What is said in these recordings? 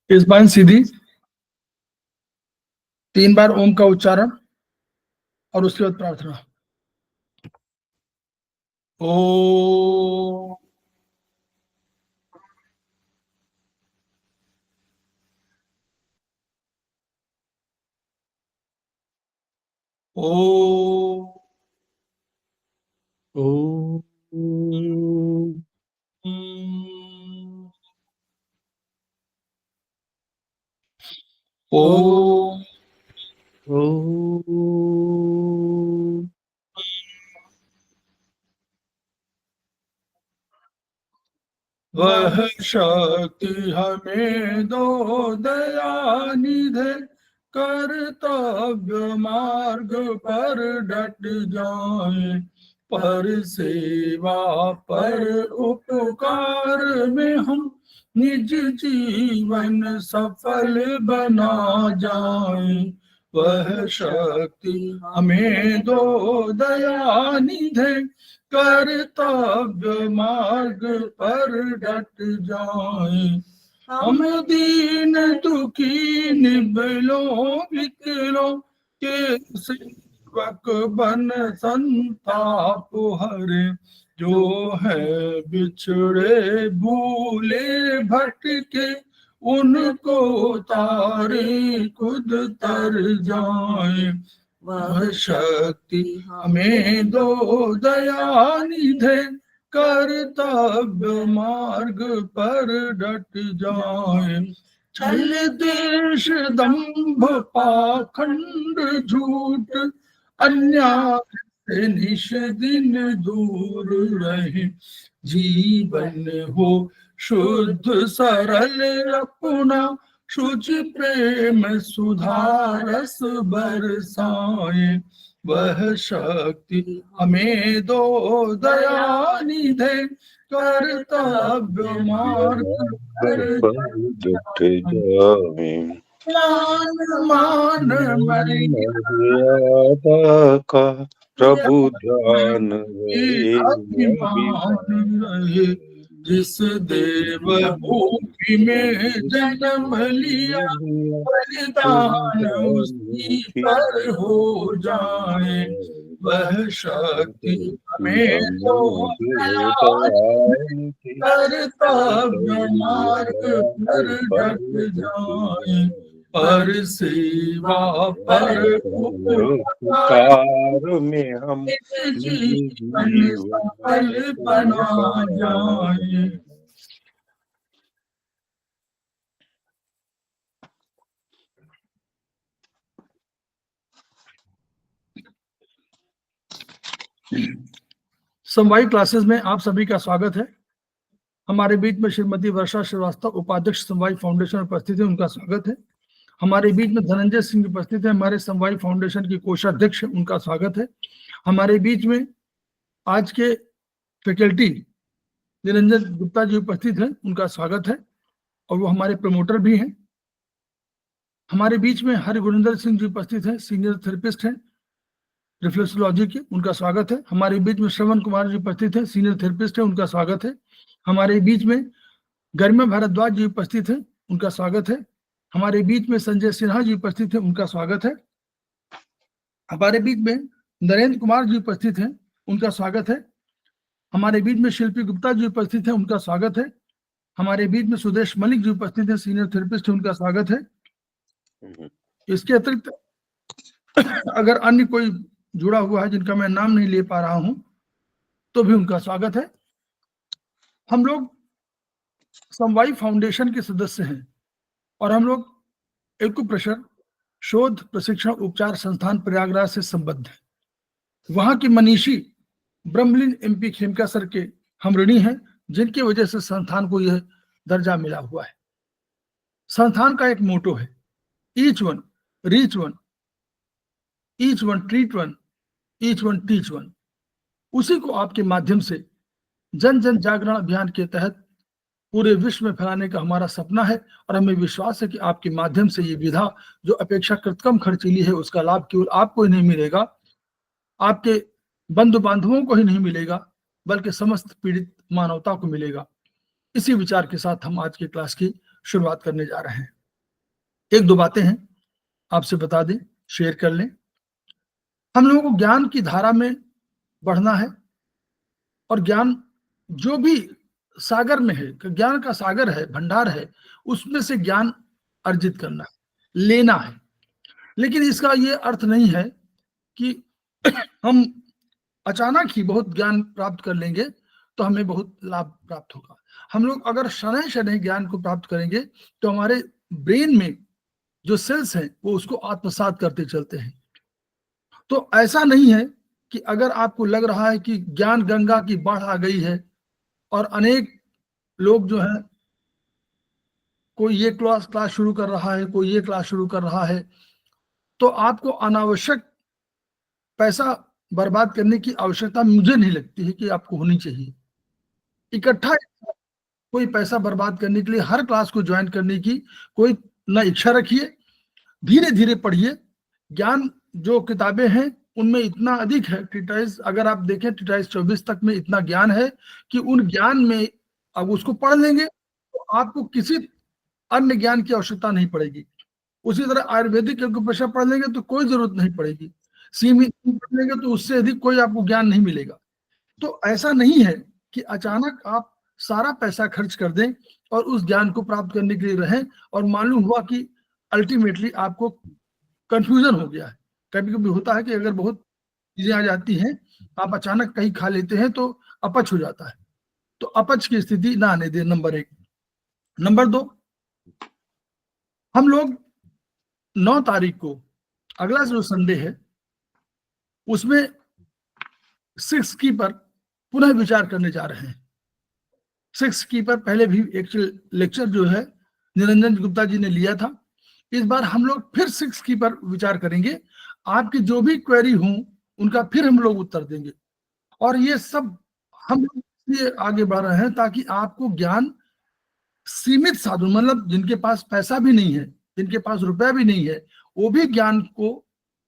इस बार सीधी 3 बार ओम का उच्चारण और उसके बाद प्रार्थना। ओ ओ ओ ओ वह शक्ति हमें दो दयानिधे, कर्तव्य मार्ग पर डट जाए, पर सेवा पर उपकार में हम निज जीवन सफल बना जाए। वह शक्ति हमें दो दयानिधे, कर्तव्य मार्ग पर डट जाए। हम दीन दुखी निबलों विकलों के सेवक बन संताप हरे, जो है बिछड़े भूले भटके, उनको तारे खुद तर जाए। वह शक्ति हमें दो दयानिधे, कर्तव्य मार्ग पर डट जाए। छल देश दंभ पाखंड झूठ अन्याय से निश दिन दूर रहे, जीवन हो शुद्ध सरल अपना, शुचि प्रेम सुधारस बरसाए। वह शक्ति हमें दो दयानिधे, कर्तव्य मार्ग पर डट जाए। मान मर्यादा का प्रभु ध्यान अभिमान रहे, जिस देव भूमि में जन्म लिया, बलिदान उसी पर हो जाए। वह शक्ति हमें दो कर्तव्य मार्ग पर डट जाए, पर सेवा पर उपकार में हम जीवन सफल बना जाए। समवायी क्लासेस में आप सभी का स्वागत है। हमारे बीच में श्रीमती वर्षा श्रीवास्तव उपाध्यक्ष समवायी फाउंडेशन उपस्थित है, उनका स्वागत है। हमारे बीच में धनंजय सिंह उपस्थित है, हमारे समवायी फाउंडेशन की कोषाध्यक्ष, उनका स्वागत है। हमारे बीच में आज के फैकल्टी निरंजन गुप्ता जी उपस्थित हैं, उनका स्वागत है और वो हमारे प्रमोटर भी हैं। हमारे बीच में हरि गुरिंदर सिंह जी उपस्थित हैं, सीनियर थेरेपिस्ट हैं रिफ्लेक्सोलॉजी के, उनका स्वागत है। हमारे बीच में श्रवण कुमार जी उपस्थित हैं, सीनियर थेरेपिस्ट है, उनका स्वागत है। हमारे बीच में गरिमा भारद्वाज जी उपस्थित हैं, उनका स्वागत है। हमारे बीच में संजय सिन्हा जी उपस्थित हैं, उनका स्वागत है। हमारे बीच में नरेंद्र कुमार जी उपस्थित हैं, उनका स्वागत है। हमारे बीच में शिल्पी गुप्ता जी उपस्थित हैं, उनका स्वागत है। हमारे बीच में सुदेश मलिक जी उपस्थित हैं, सीनियर थेरेपिस्ट है, उनका स्वागत है। इसके अतिरिक्त अगर अन्य कोई जुड़ा हुआ है जिनका मैं नाम नहीं ले पा रहा हूं तो भी उनका स्वागत है। हम लोग समवायी फाउंडेशन के सदस्य हैं और हम लोग एक्यूप्रेशर शोध प्रशिक्षण उपचार संस्थान प्रयागराज से संबद्ध है। वहां की मनीषी ब्रह्मलीन MP खेमका सर के हम ऋणी हैं, जिनकी वजह से संस्थान को यह दर्जा मिला हुआ है। संस्थान का एक मोटो है, each one reach one, each one treat one, each one teach one. उसी को आपके माध्यम से जन जन जागरण अभियान के तहत पूरे विश्व में फैलाने का हमारा सपना है और हमें विश्वास है कि आपके माध्यम से ये विधा जो अपेक्षाकृत कम खर्चीली है, उसका लाभ केवल आपको ही नहीं मिलेगा, आपके बंधु बांधवों को ही नहीं मिलेगा, बल्कि समस्त पीड़ित मानवता को मिलेगा। इसी विचार के साथ हम आज की क्लास की शुरुआत करने जा रहे हैं। एक दो बातें हैं आपसे बता दें, शेयर कर लें। हम लोगों को ज्ञान की धारा में बढ़ना है और ज्ञान जो भी सागर में है, ज्ञान का सागर है, भंडार है, उसमें से ज्ञान अर्जित करना है, लेना है। लेकिन इसका ये अर्थ नहीं है कि हम अचानक ही बहुत ज्ञान प्राप्त कर लेंगे तो हमें बहुत लाभ प्राप्त होगा। हम लोग अगर शनैः शनैः ज्ञान को प्राप्त करेंगे तो हमारे ब्रेन में जो सेल्स हैं वो उसको आत्मसात करते चलते हैं। तो ऐसा नहीं है कि अगर आपको लग रहा है कि ज्ञान गंगा की बाढ़ आ गई है और अनेक लोग जो है, कोई ये क्लास शुरू कर रहा है, कोई ये क्लास शुरू कर रहा है, तो आपको अनावश्यक पैसा बर्बाद करने की आवश्यकता मुझे नहीं लगती है कि आपको होनी चाहिए। इकट्ठा कोई पैसा बर्बाद करने के लिए हर क्लास को ज्वाइन करने की कोई ना इच्छा रखिए। धीरे धीरे पढ़िए। ज्ञान जो किताबें हैं उनमें इतना अधिक है, टिटाइज अगर आप देखें टिटाइज 24 तक में इतना ज्ञान है कि उन ज्ञान में अब उसको पढ़ लेंगे तो आपको किसी अन्य ज्ञान की आवश्यकता नहीं पड़ेगी। उसी तरह आयुर्वेदिक अकुपंक्चर पढ़ लेंगे तो कोई जरूरत नहीं पड़ेगी। सीमित पढ़ लेंगे तो उससे अधिक कोई आपको ज्ञान नहीं मिलेगा। तो ऐसा नहीं है कि अचानक आप सारा पैसा खर्च कर दें और उस ज्ञान को प्राप्त करने के लिए रहें और मालूम हुआ कि अल्टीमेटली आपको कंफ्यूजन हो गया है। कभी कभी होता है कि अगर बहुत चीजें आ जाती हैं, आप अचानक कहीं खा लेते हैं तो अपच हो जाता है। तो अपच की स्थिति ना आने दें, नंबर 1। नंबर 2, हम लोग 9 तारीख को अगला जो संडे है उसमें 6 की पर पुनः विचार करने जा रहे हैं। 6 की पर पहले भी एक लेक्चर जो है निरंजन गुप्ता जी ने लिया था। इस बार हम लोग फिर 6 की पर विचार करेंगे। आपकी जो भी क्वेरी हो उनका फिर हम लोग उत्तर देंगे। और ये सब हम लोग इसलिए आगे बढ़ रहे हैं ताकि आपको ज्ञान सीमित साधन, मतलब जिनके पास पैसा भी नहीं है, जिनके पास रुपया भी नहीं है, वो भी ज्ञान को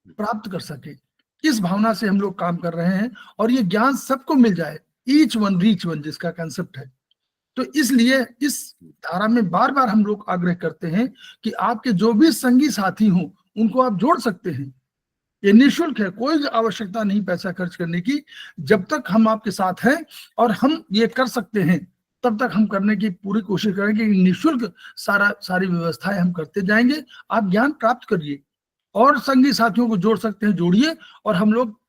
प्राप्त कर सके। इस भावना से हम लोग काम कर रहे हैं और ये ज्ञान सबको मिल जाए, ईच वन रीच वन जिसका कंसेप्ट है। तो इसलिए इस धारा में बार बार हम लोग आग्रह करते हैं कि आपके जो भी संगी साथी हों उनको आप जोड़ सकते हैं। ये निःशुल्क है, कोई आवश्यकता नहीं पैसा खर्च करने की। जब तक हम आपके साथ हैं और हम ये कर सकते हैं तब तक हम करने की पूरी कोशिश करेंगे। निःशुल्क सारी व्यवस्थाएं हम करते जाएंगे। आप ज्ञान प्राप्त करिए और संगी साथियों को जोड़ सकते हैं, जोड़िए। और हम लोग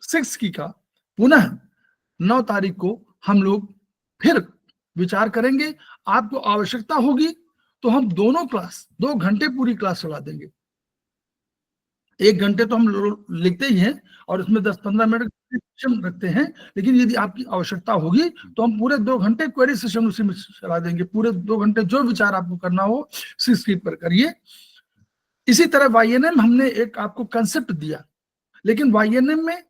6 की का पुनः 9 तारीख को हम लोग फिर विचार करेंगे। आपको आवश्यकता होगी तो हम दोनों क्लास 2 घंटे पूरी क्लास चला देंगे। 1 घंटे तो हम लिखते ही हैं और उसमें 10-15 मिनट सेशन रखते हैं, लेकिन यदि आपकी आवश्यकता होगी तो हम पूरे 2 घंटे क्वेरी सेशन उसी में चला देंगे। पूरे 2 घंटे जो विचार आपको करना हो 6 की पर करिए। इसी तरह वाईएनएम हमने एक आपको कंसेप्ट दिया, लेकिन वाईएनएम में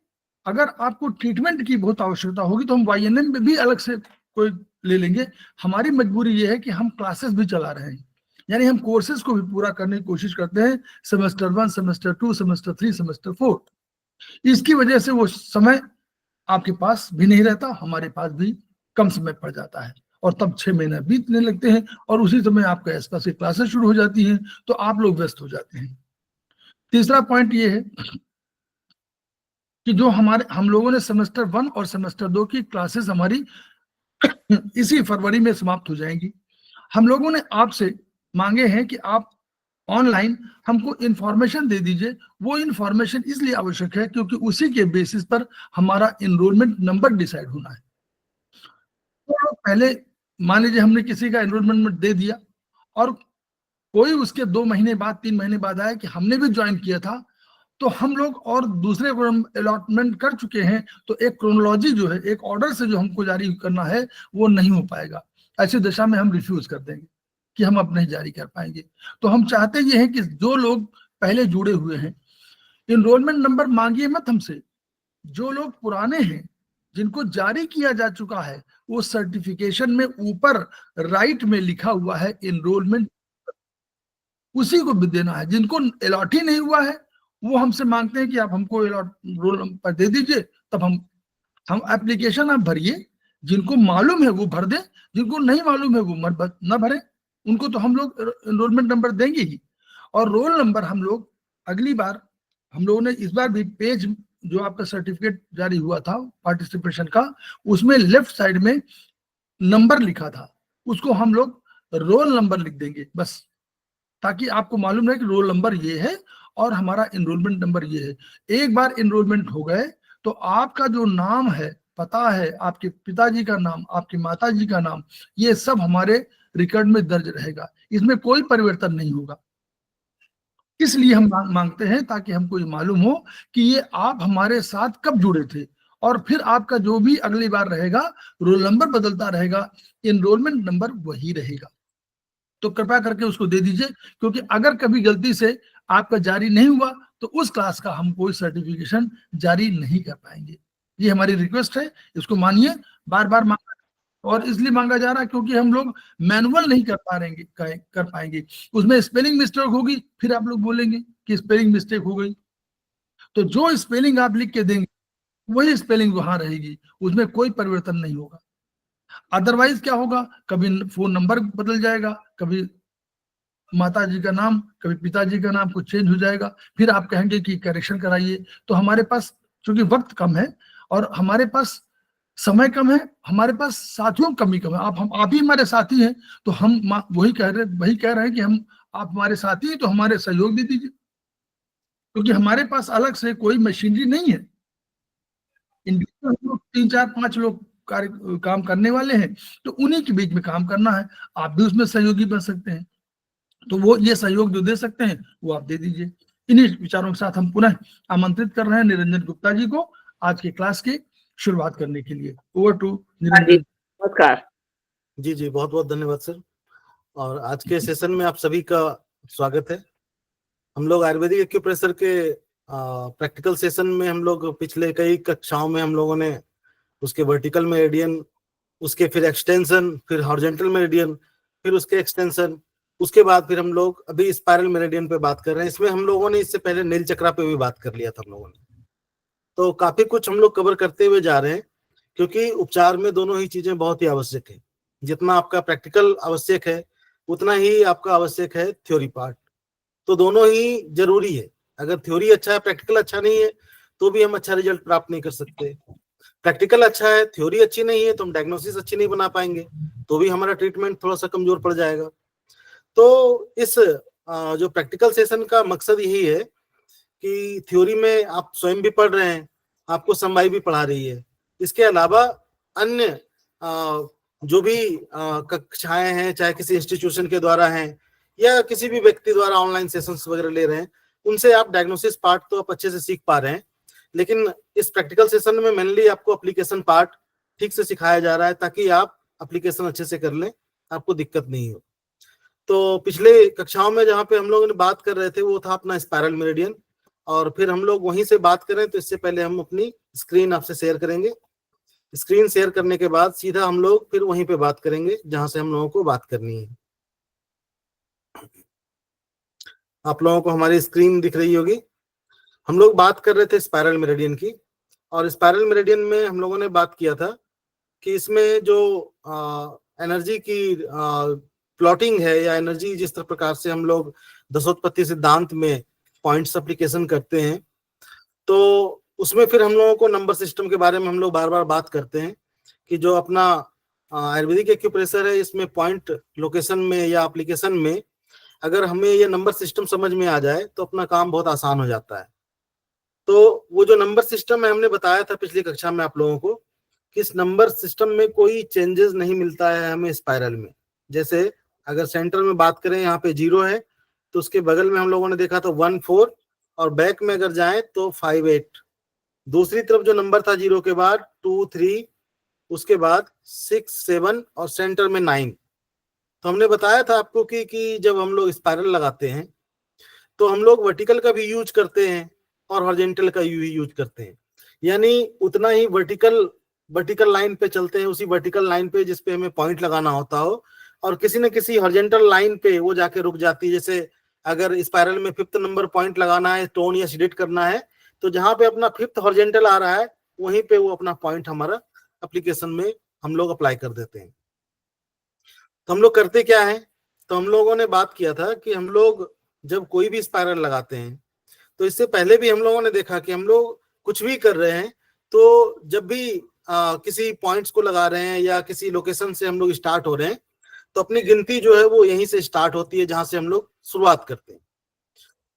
अगर आपको ट्रीटमेंट की बहुत आवश्यकता होगी तो हम वाईएनएम में भी अलग से कोई ले लेंगे। हमारी मजबूरी ये है कि हम क्लासेस भी चला रहे हैं, यानी हम कोर्सेज को भी पूरा करने की कोशिश करते हैं। Semester 1, semester 2, semester 3, semester 4। इसकी वजह से वो समय आपके पास भी नहीं रहता, हमारे पास भी कम समय पड़ जाता है और तब 6 महीने बीतने लगते हैं और उसी समय आपका ऐसा से क्लासेस शुरू हो जाती हैं तो आप लोग व्यस्त हो जाते हैं। तीसरा पॉइंट ये है कि जो हम लोगों ने सेमेस्टर 1 और सेमेस्टर 2 की क्लासेस हमारी इसी फरवरी में समाप्त हो जाएंगी। हम लोगों ने आपसे मांगे हैं कि आप ऑनलाइन हमको इंफॉर्मेशन दे दीजिए। वो इंफॉर्मेशन इसलिए आवश्यक है क्योंकि उसी के बेसिस पर हमारा एनरोलमेंट नंबर डिसाइड होना है। तो पहले मान लीजिए हमने किसी का एनरोलमेंट दे दिया और कोई उसके 2 महीने बाद 3 महीने बाद आया कि हमने भी ज्वाइन किया था, तो हम लोग और दूसरे को हम अलॉटमेंट कर चुके हैं, तो एक क्रोनोलॉजी जो है, एक ऑर्डर से जो हमको जारी करना है वो नहीं हो पाएगा। ऐसी दशा में हम रिफ्यूज कर देंगे कि हम अब नहीं जारी कर पाएंगे। तो हम चाहते ये हैं कि जो लोग पहले जुड़े हुए हैं, एनरोलमेंट नंबर मांगिए मत हमसे। जो लोग पुराने हैं, जिनको जारी किया जा चुका है, वो सर्टिफिकेशन में ऊपर राइट में लिखा हुआ है एनरोलमेंट, उसी को भी देना है। जिनको अलॉट ही नहीं हुआ है वो हमसे मांगते हैं कि आप हमको रोल नंबर दे दीजिए, तब हम एप्लीकेशन आप भरिए, जिनको मालूम है वो भर दें, जिनको नहीं मालूम है वो न भरें, उनको तो हम लोग एनरोलमेंट नंबर देंगे ही। और रोल नंबर हम लोग अगली बार, हम लोगों ने इस बार भी पेज जो आपका सर्टिफिकेट जारी हुआ था पार्टिसिपेशन का, उसमें लेफ्ट साइड में नंबर लिखा था, उसको हम लोग रोल नंबर लिख देंगे बस, ताकि आपको मालूम रहे कि रोल नंबर ये है और हमारा एनरोलमेंट नंबर ये है। एक बार एनरोलमेंट हो गए तो आपका जो नाम है, पता है, आपके पिताजी का नाम, आपकी माताजी का नाम, ये सब हमारे रिकॉर्ड में दर्ज रहेगा, इसमें कोई परिवर्तन नहीं होगा। इसलिए हम मांगते हैं ताकि हमको ये मालूम हो कि ये आप हमारे साथ कब जुड़े थे, और फिर आपका जो भी अगली बार रहेगा रोल नंबर बदलता रहेगा, एनरोलमेंट नंबर वही रहेगा। तो कृपया करके उसको दे दीजिए, क्योंकि अगर कभी गलती से आपका जारी नहीं हुआ तो उस क्लास का हम कोई सर्टिफिकेशन जारी नहीं कर पाएंगे। ये हमारी रिक्वेस्ट है, इसको मानिए। बार बार मांगा, और इसलिए मांगा जा रहा है क्योंकि हम लोग मैनुअल नहीं कर पाएंगे। उसमें स्पेलिंग मिस्टेक होगी, फिर आप लोग बोलेंगे कि स्पेलिंग मिस्टेक हो गई, तो जो स्पेलिंग आप लिख के देंगे वही स्पेलिंग वहां रहेगी, उसमें कोई परिवर्तन नहीं होगा। अदरवाइज क्या होगा, कभी फोन नंबर बदल जाएगा, कभी माता जी का नाम, कभी पिताजी का नाम कुछ चेंज हो जाएगा, फिर आप कहेंगे कि करेक्शन कराइए। तो हमारे पास चूंकि वक्त कम है और हमारे पास समय कम है, हमारे पास साथियों की कमी कम है, आप ही हमारे साथी हैं, तो हम वही कह रहे हैं कि हम, आप हमारे साथी हैं तो हमारे सहयोग दे दीजिए, क्योंकि हमारे पास अलग से कोई मशीनरी नहीं है। इंडिविजुअल हम लोग 3 4 5 लोग काम करने वाले हैं, तो उन्हीं के बीच में काम करना है। आप भी उसमें सहयोगी बन सकते हैं, तो वो ये सहयोग जो दे सकते हैं वो आप दे दीजिए। इन्हीं विचारों के साथ हम पुनः आमंत्रित कर रहे हैं निरंजन गुप्ता जी को आज के क्लास की शुरुआत करने के लिए। Over to Niranjan. नमस्कार। जी बहुत बहुत धन्यवाद सर। और आज के सेशन में आप सभी का स्वागत है। हम लोग आयुर्वेदिक एक्यूप्रेशर के प्रैक्टिकल सेशन में हम लोग पिछले कई कक्षाओं में हम लोगों ने उसके वर्टिकल मेरिडियन, उसके फिर एक्सटेंशन, फिर हॉरिजॉन्टल मेरिडियन, फिर उसके एक्सटेंशन, उसके बाद फिर हम लोग अभी स्पाइरल मेरिडियन पे बात कर रहे हैं। इसमें हम लोगों ने इससे पहले नील चक्रा पे भी बात कर लिया था हम लोगों ने, तो काफी कुछ हम लोग कवर करते हुए जा रहे हैं, क्योंकि उपचार में दोनों ही चीजें बहुत ही आवश्यक है। जितना आपका प्रैक्टिकल आवश्यक है उतना ही आपका आवश्यक है थ्योरी पार्ट, तो दोनों ही जरूरी है। अगर थ्योरी अच्छा है, प्रैक्टिकल अच्छा नहीं है, तो भी हम अच्छा रिजल्ट प्राप्त नहीं कर सकते। प्रैक्टिकल अच्छा है, थ्योरी अच्छी नहीं है, तो हम डायग्नोसिस अच्छी नहीं बना पाएंगे, तो भी हमारा ट्रीटमेंट थोड़ा सा कमजोर पड़ जाएगा। तो इस जो प्रैक्टिकल सेशन का मकसद यही है कि थ्योरी में आप स्वयं भी पढ़ रहे हैं, आपको समवाई भी पढ़ा रही है, इसके अलावा अन्य जो भी कक्षाएं हैं, चाहे किसी इंस्टीट्यूशन के द्वारा हैं या किसी भी व्यक्ति द्वारा ऑनलाइन सेशंस वगैरह ले रहे हैं, उनसे आप डायग्नोसिस पार्ट तो आप अच्छे से सीख पा रहे हैं, लेकिन इस प्रैक्टिकल सेशन में मेनली आपको एप्लीकेशन पार्ट ठीक से सिखाया जा रहा है, ताकि आप एप्लीकेशन अच्छे से कर लें, आपको दिक्कत नहीं हो। तो पिछले कक्षाओं में जहाँ पे हम लोगों ने बात कर रहे थे वो था अपना स्पाइरल मेरिडियन, और फिर हम लोग वहीं से बात करें तो इससे पहले हम अपनी स्क्रीन आपसे शेयर करेंगे। स्क्रीन शेयर करने के बाद सीधा हम लोग फिर वहीं पे बात करेंगे जहां से हम लोगों को बात करनी है। आप लोगों को हमारी स्क्रीन दिख रही होगी। हम लोग बात कर रहे थे स्पाइरल मेरिडियन की, और स्पाइरल मेरिडियन में हम लोगों ने बात किया था कि इसमें जो एनर्जी की प्लॉटिंग है, या एनर्जी जिस तरह प्रकार से हम लोग दशोत्पत्ति सिद्धांत में पॉइंट्स एप्लीकेशन करते हैं, तो उसमें फिर हम लोगों को नंबर सिस्टम के बारे में हम लोग बार बार बात करते हैं कि जो अपना आयुर्वेदिक एक्यूप्रेशर है, इसमें पॉइंट लोकेशन में या एप्लीकेशन में अगर हमें ये नंबर सिस्टम समझ में आ जाए तो अपना काम बहुत आसान हो जाता है। तो वो जो नंबर सिस्टम है, हमने बताया था पिछली कक्षा में आप लोगों को कि इस नंबर सिस्टम में कोई चेंजेस नहीं मिलता है हमें स्पाइरल में। जैसे अगर सेंटर में बात करें, यहाँ पे 0 है, तो उसके बगल में हम लोगों ने देखा था 1 4, और बैक में अगर जाए तो 5 8। दूसरी तरफ जो नंबर था 0 के बाद 2 3, उसके बाद 6 7, और सेंटर में 9। तो हमने बताया था आपको कि जब हम लोग स्पाइरल लगाते हैं तो हम लोग वर्टिकल का भी यूज करते हैं और हॉरिजॉन्टल का भी यूज करते हैं, यानी उतना ही वर्टिकल लाइन पे चलते हैं, उसी वर्टिकल लाइन पे जिस पे हमें पॉइंट लगाना होता हो, और किसी न किसी हॉरिजॉन्टल लाइन पे वो जाके रुक जाती है। जैसे अगर स्पाइरल में 5th नंबर पॉइंट लगाना है, टोन या शेडेड करना है, तो जहां पे अपना 5th हॉरिजॉन्टल आ रहा है वहीं पे वो अपना पॉइंट हमारा एप्लीकेशन में हम लोग अप्लाई कर देते हैं। तो हम लोग करते क्या है, तो हम लोगों ने बात किया था कि हम लोग जब कोई भी स्पाइरल लगाते हैं, तो इससे पहले भी हम लोगों ने देखा कि हम लोग कुछ भी कर रहे हैं, तो जब भी किसी पॉइंट्स को लगा रहे हैं या किसी लोकेशन से हम लोग स्टार्ट हो रहे हैं, तो अपनी गिनती जो है वो यहीं से स्टार्ट होती है जहां से हम लोग शुरुआत करते हैं।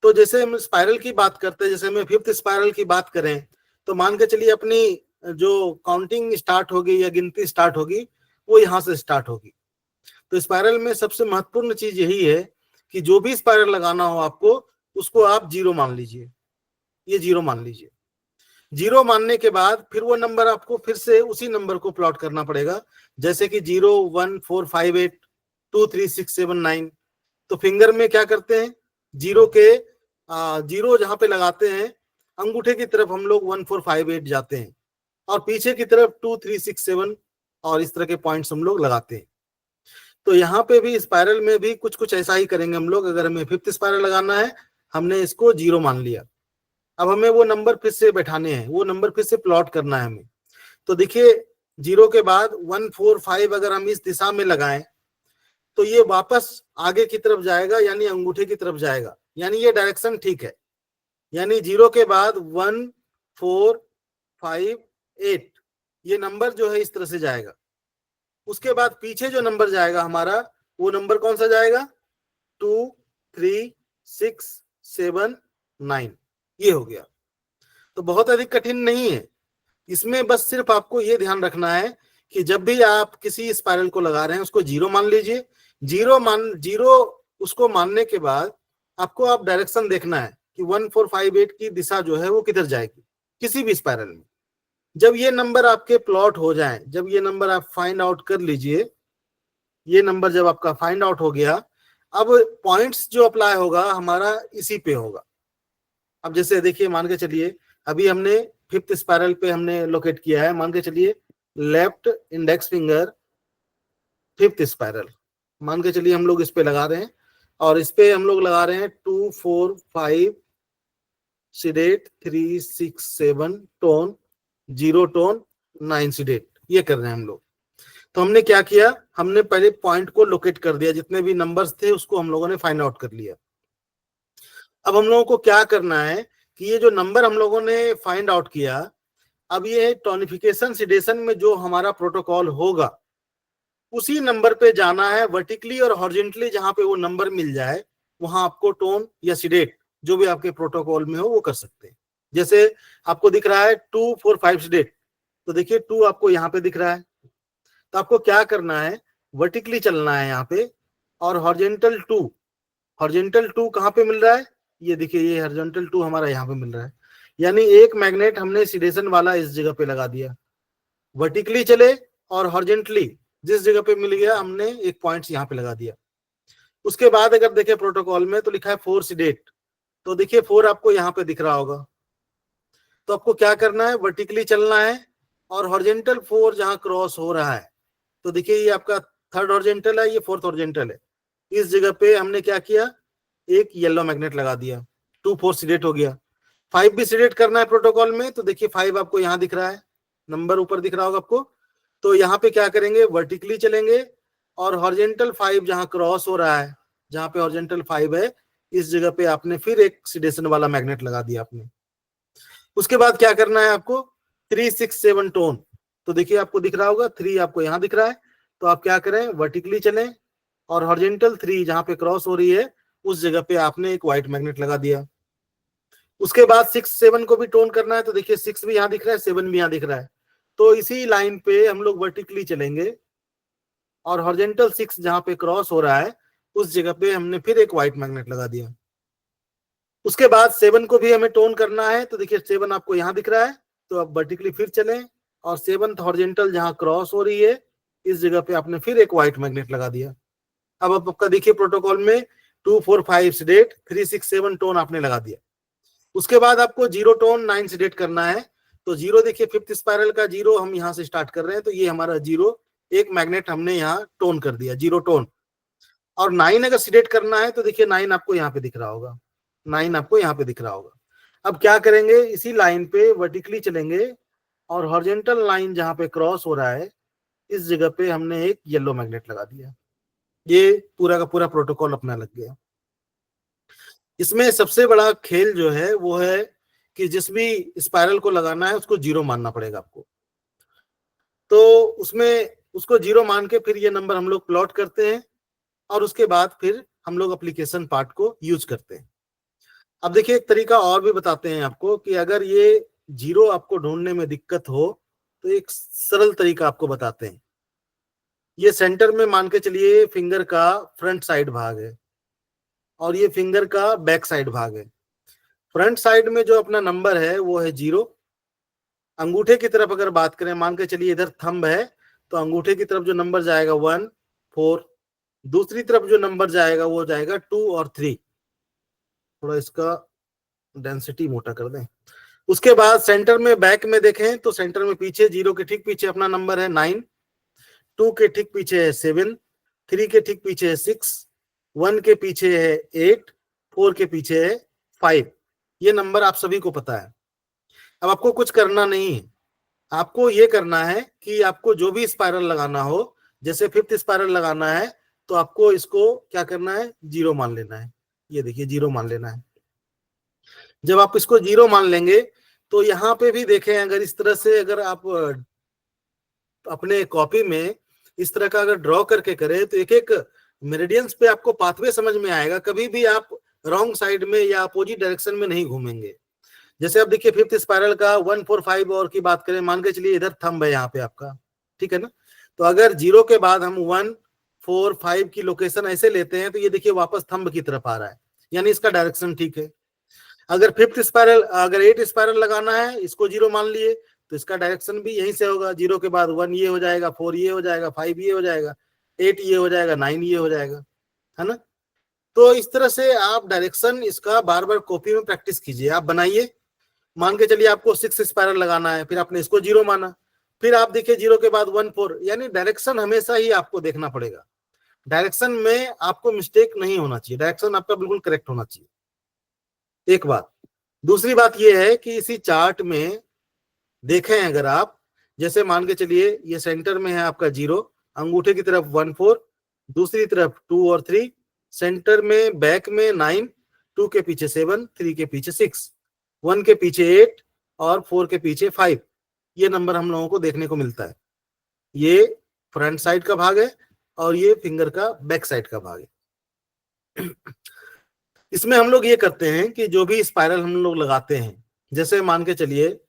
तो जैसे हम स्पाइरल की बात करते हैं, जैसे हमें 5th स्पाइरल की बात करें, तो मान के चलिए अपनी जो काउंटिंग स्टार्ट होगी या गिनती स्टार्ट होगी वो यहाँ से स्टार्ट होगी। तो स्पाइरल में सबसे महत्वपूर्ण चीज यही है कि जो भी स्पाइरल लगाना हो आपको, उसको आप 0 मान लीजिए, ये 0 मान लीजिए। 0 मानने के बाद फिर वो नंबर आपको फिर से उसी नंबर को प्लॉट करना पड़ेगा, जैसे कि 0 1 4 5 8 2 3 6 7 9। तो फिंगर में क्या करते हैं, 0 जहां पे लगाते हैं, अंगूठे की तरफ हम लोग 1 4 5 8 जाते हैं और पीछे की तरफ 2 3 6 7 और इस तरह के पॉइंट्स हम लोग लगाते हैं। तो यहाँ पे भी स्पाइरल में भी कुछ कुछ ऐसा ही करेंगे हम लोग। अगर हमें 5th स्पाइरल लगाना है, हमने इसको 0 मान लिया, अब हमें वो नंबर फिर से बैठाने हैं, वो नंबर फिर से प्लॉट करना है हमें। तो देखिए 0 के बाद 1 4 5 अगर हम इस दिशा में लगाएं, तो ये वापस आगे की तरफ जाएगा, यानी अंगूठे की तरफ जाएगा, यानी ये डायरेक्शन ठीक है। यानी 0 के बाद 1 4 5 8 ये नंबर जो है इस तरह से जाएगा। उसके बाद पीछे जो नंबर जाएगा हमारा, वो नंबर कौन सा जाएगा, 2 3 6 7 9, ये हो गया। तो बहुत अधिक कठिन नहीं है इसमें, बस सिर्फ आपको ये ध्यान रखना है कि जब भी आप किसी स्पाइरल को लगा रहे हैं उसको 0 मान लीजिए। 0 उसको मानने के बाद आपको आप डायरेक्शन देखना है कि 1 4 5 8 की दिशा जो है वो किधर जाएगी किसी भी स्पाइरल में। जब ये नंबर आपके प्लॉट हो जाएं, जब ये नंबर आप फाइंड आउट कर लीजिए, ये नंबर जब आपका फाइंड आउट हो गया, अब पॉइंट्स जो अप्लाई होगा हमारा इसी पे होगा। अब जैसे देखिए, मान के चलिए अभी हमने 5th स्पाइरल पे हमने लोकेट किया है, मान के चलिए left index finger 5th spiral, मान के चलिए हम लोग इस पे लगा रहे हैं, और इस पे हम लोग लगा रहे हैं 2 4 5 सीडेट 3 6 7 टोन 0 टोन 9 सीडेट, ये कर रहे हैं हम लोग। तो हमने क्या किया, हमने पहले पॉइंट को लोकेट कर दिया, जितने भी नंबर्स थे उसको हम लोगों ने फाइंड आउट कर लिया। अब हम लोगों को क्या करना है कि ये जो नंबर हम लोगों ने फाइंड आउट किया, अब ये टोनिफिकेशन सीडेशन में जो हमारा प्रोटोकॉल होगा उसी नंबर पे जाना है, वर्टिकली और हॉरिजॉन्टली जहां पे वो नंबर मिल जाए वहां आपको टोन या सीडेट जो भी आपके प्रोटोकॉल में हो वो कर सकते हैं। जैसे आपको दिख रहा है 2 4 5 सीडेट, तो देखिए 2 आपको यहाँ पे दिख रहा है, तो आपको क्या करना है, वर्टिकली चलना है यहाँ पे, और हॉरिजॉन्टल 2 कहाँ पे मिल रहा है, ये देखिए ये हॉरिजॉन्टल 2 हमारा यहाँ पे मिल रहा है। यानी एक मैग्नेट हमने सीडेशन वाला इस जगह पे लगा दिया, वर्टिकली चले और हॉरिजॉन्टली जिस जगह पे मिल गया हमने एक पॉइंट यहाँ पे लगा दिया। उसके बाद अगर देखें प्रोटोकॉल में तो लिखा है 4 सीडेट, तो देखिए 4 आपको यहाँ पे दिख रहा होगा। तो आपको क्या करना है, वर्टिकली चलना है और हॉरिजॉन्टल 4 जहां क्रॉस हो रहा है, तो देखिए ये आपका 3rd हॉरिजॉन्टल है, ये 4th हॉरिजॉन्टल है, इस जगह पे हमने क्या किया, एक येलो मैग्नेट लगा दिया, 2 4 सीडेट हो गया। 5 भी सीडेट करना है प्रोटोकॉल में, तो देखिए 5 आपको यहाँ दिख रहा है, नंबर ऊपर दिख रहा होगा आपको। तो यहाँ पे क्या करेंगे, वर्टिकली चलेंगे और हॉरिजॉन्टल 5 जहां क्रॉस हो रहा है, जहां पे हॉरिजॉन्टल 5 है, इस जगह पे आपने फिर एक सीडेशन वाला मैग्नेट लगा दिया आपने। उसके बाद क्या करना है आपको, 3 6 7 टोन, तो देखिए आपको दिख रहा होगा 3 आपको यहाँ दिख रहा है, तो आप क्या करें, वर्टिकली चलें और हॉरिजॉन्टल 3 जहां पे क्रॉस हो रही है उस जगह पे आपने एक व्हाइट मैग्नेट लगा दिया। उसके बाद 6 7 को भी टोन करना है, तो देखिए 6 भी यहाँ दिख रहा है, 7 भी यहाँ दिख रहा है, तो इसी लाइन पे हम लोग वर्टिकली चलेंगे और हॉरिजॉन्टल 6 जहां पे क्रॉस हो रहा है उस जगह पे हमने फिर एक व्हाइट मैग्नेट लगा दिया। उसके बाद 7 को भी हमें टोन करना है, तो देखिए 7 आपको यहाँ दिख रहा है, तो आप वर्टिकली फिर चलें और 7th हॉरिजॉन्टल जहां क्रॉस हो रही है इस जगह पे आपने फिर एक व्हाइट मैग्नेट लगा दिया। अब आपका देखिए प्रोटोकॉल में 2 4 5 सीडेट 3 6 7 टोन आपने लगा दिया। उसके बाद आपको 0 टोन 9 सीडेट करना है, तो 0 देखिए 5th स्पाइरल का 0 हम यहाँ से स्टार्ट कर रहे हैं, तो ये हमारा 0 एक मैग्नेट हमने यहाँ टोन कर दिया, 0 टोन। और 9 अगर सीडेट करना है तो देखिए 9 आपको यहाँ पे दिख रहा होगा, 9 आपको यहाँ पे दिख रहा होगा। अब क्या करेंगे, इसी लाइन पे वर्टिकली चलेंगे और हॉरिजॉन्टल लाइन जहां पे क्रॉस हो रहा है इस जगह पे हमने एक येलो मैग्नेट लगा दिया। ये पूरा का पूरा प्रोटोकॉल अपना लग गया। इसमें सबसे बड़ा खेल जो है वो है कि जिस भी स्पाइरल को लगाना है उसको 0 मानना पड़ेगा आपको। तो उसमें उसको 0 मान के फिर ये नंबर हम लोग प्लॉट करते हैं और उसके बाद फिर हम लोग एप्लीकेशन पार्ट को यूज करते हैं। अब देखिए एक तरीका और भी बताते हैं आपको कि अगर ये 0 आपको ढूंढने में दिक्कत हो तो एक सरल तरीका आपको बताते हैं। ये सेंटर में मान के चलिए फिंगर का फ्रंट साइड भाग है और ये फिंगर का बैक साइड भाग है। फ्रंट साइड में जो अपना नंबर है वो है 0। अंगूठे की तरफ अगर बात करें, मान के चलिए इधर थंब है तो अंगूठे की तरफ जो नंबर जाएगा 1, 4। दूसरी तरफ जो नंबर जाएगा वो जाएगा 2 और 3। थोड़ा इसका डेंसिटी मोटा कर दें। उसके बाद सेंटर में बैक में देखें तो सेंटर में पीछे 0 के ठीक पीछे अपना नंबर है 9, 2 के ठीक पीछे है 7, 3 के ठीक पीछे है 6, 1 के पीछे है 8, 4 के पीछे है 5। ये नंबर आप सभी को पता है। अब आपको कुछ करना नहीं है, आपको ये करना है कि आपको जो भी स्पाइरल लगाना हो, जैसे 5th स्पाइरल लगाना है तो आपको इसको क्या करना है, 0 मान लेना है। ये देखिए 0 मान लेना है। जब आप इसको 0 मान लेंगे तो यहाँ पे भी देखें, अगर इस तरह से अगर आप अपने कॉपी में इस तरह का अगर ड्रॉ करके करें तो एक एक मेरिडियंस पे आपको पाथवे समझ में आएगा। कभी भी आप रॉन्ग साइड में या अपोजिट डायरेक्शन में नहीं घूमेंगे। जैसे आप देखिए 5th स्पाइरल का 1, 4, 5 और की बात करें, मान के चलिए इधर थंब है यहाँ पे आपका, ठीक है ना। तो अगर 0 के बाद हम 1, 4, 5 की लोकेशन ऐसे लेते हैं तो ये देखिए वापस थंब की तरफ आ रहा है, यानी इसका डायरेक्शन ठीक है। अगर 5th स्पाइरल, अगर 8 स्पाइरल लगाना है, इसको 0 मान लिए तो इसका डायरेक्शन भी यहीं से होगा। 0 के बाद 1 ये हो जाएगा, 4 ये हो जाएगा, 5 ये हो जाएगा, 8 ये हो जाएगा, 9 ये हो जाएगा, है ना। तो इस तरह से आप डायरेक्शन इसका बार बार कॉपी में प्रैक्टिस कीजिए। आप बनाइए, मान के चलिए आपको 6 स्पाइरल लगाना है, फिर आपने इसको 0 माना, फिर आप देखिए 0 के बाद 1, 4, यानी डायरेक्शन हमेशा ही आपको देखना पड़ेगा। डायरेक्शन में आपको मिस्टेक नहीं होना चाहिए, डायरेक्शन आपका बिल्कुल करेक्ट होना चाहिए, एक बात। दूसरी बात यह है कि इसी चार्ट में देखें अगर आप, जैसे मान के चलिए ये सेंटर में है आपका 0, अंगूठे की तरफ 1, 4, दूसरी तरफ 2 और 3, सेंटर में बैक में 9, 2 के पीछे 7, 3 के पीछे 6, 1 के पीछे 8 और 4 के पीछे 5। ये नंबर हम लोगों को देखने को मिलता है। ये फ्रंट साइड का भाग है और ये फिंगर का बैक साइड का भाग है। इसमें हम लोग ये करते हैं कि जो भी स्पाइरल हम लोग लगाते हैं, जैसे मान के चलिए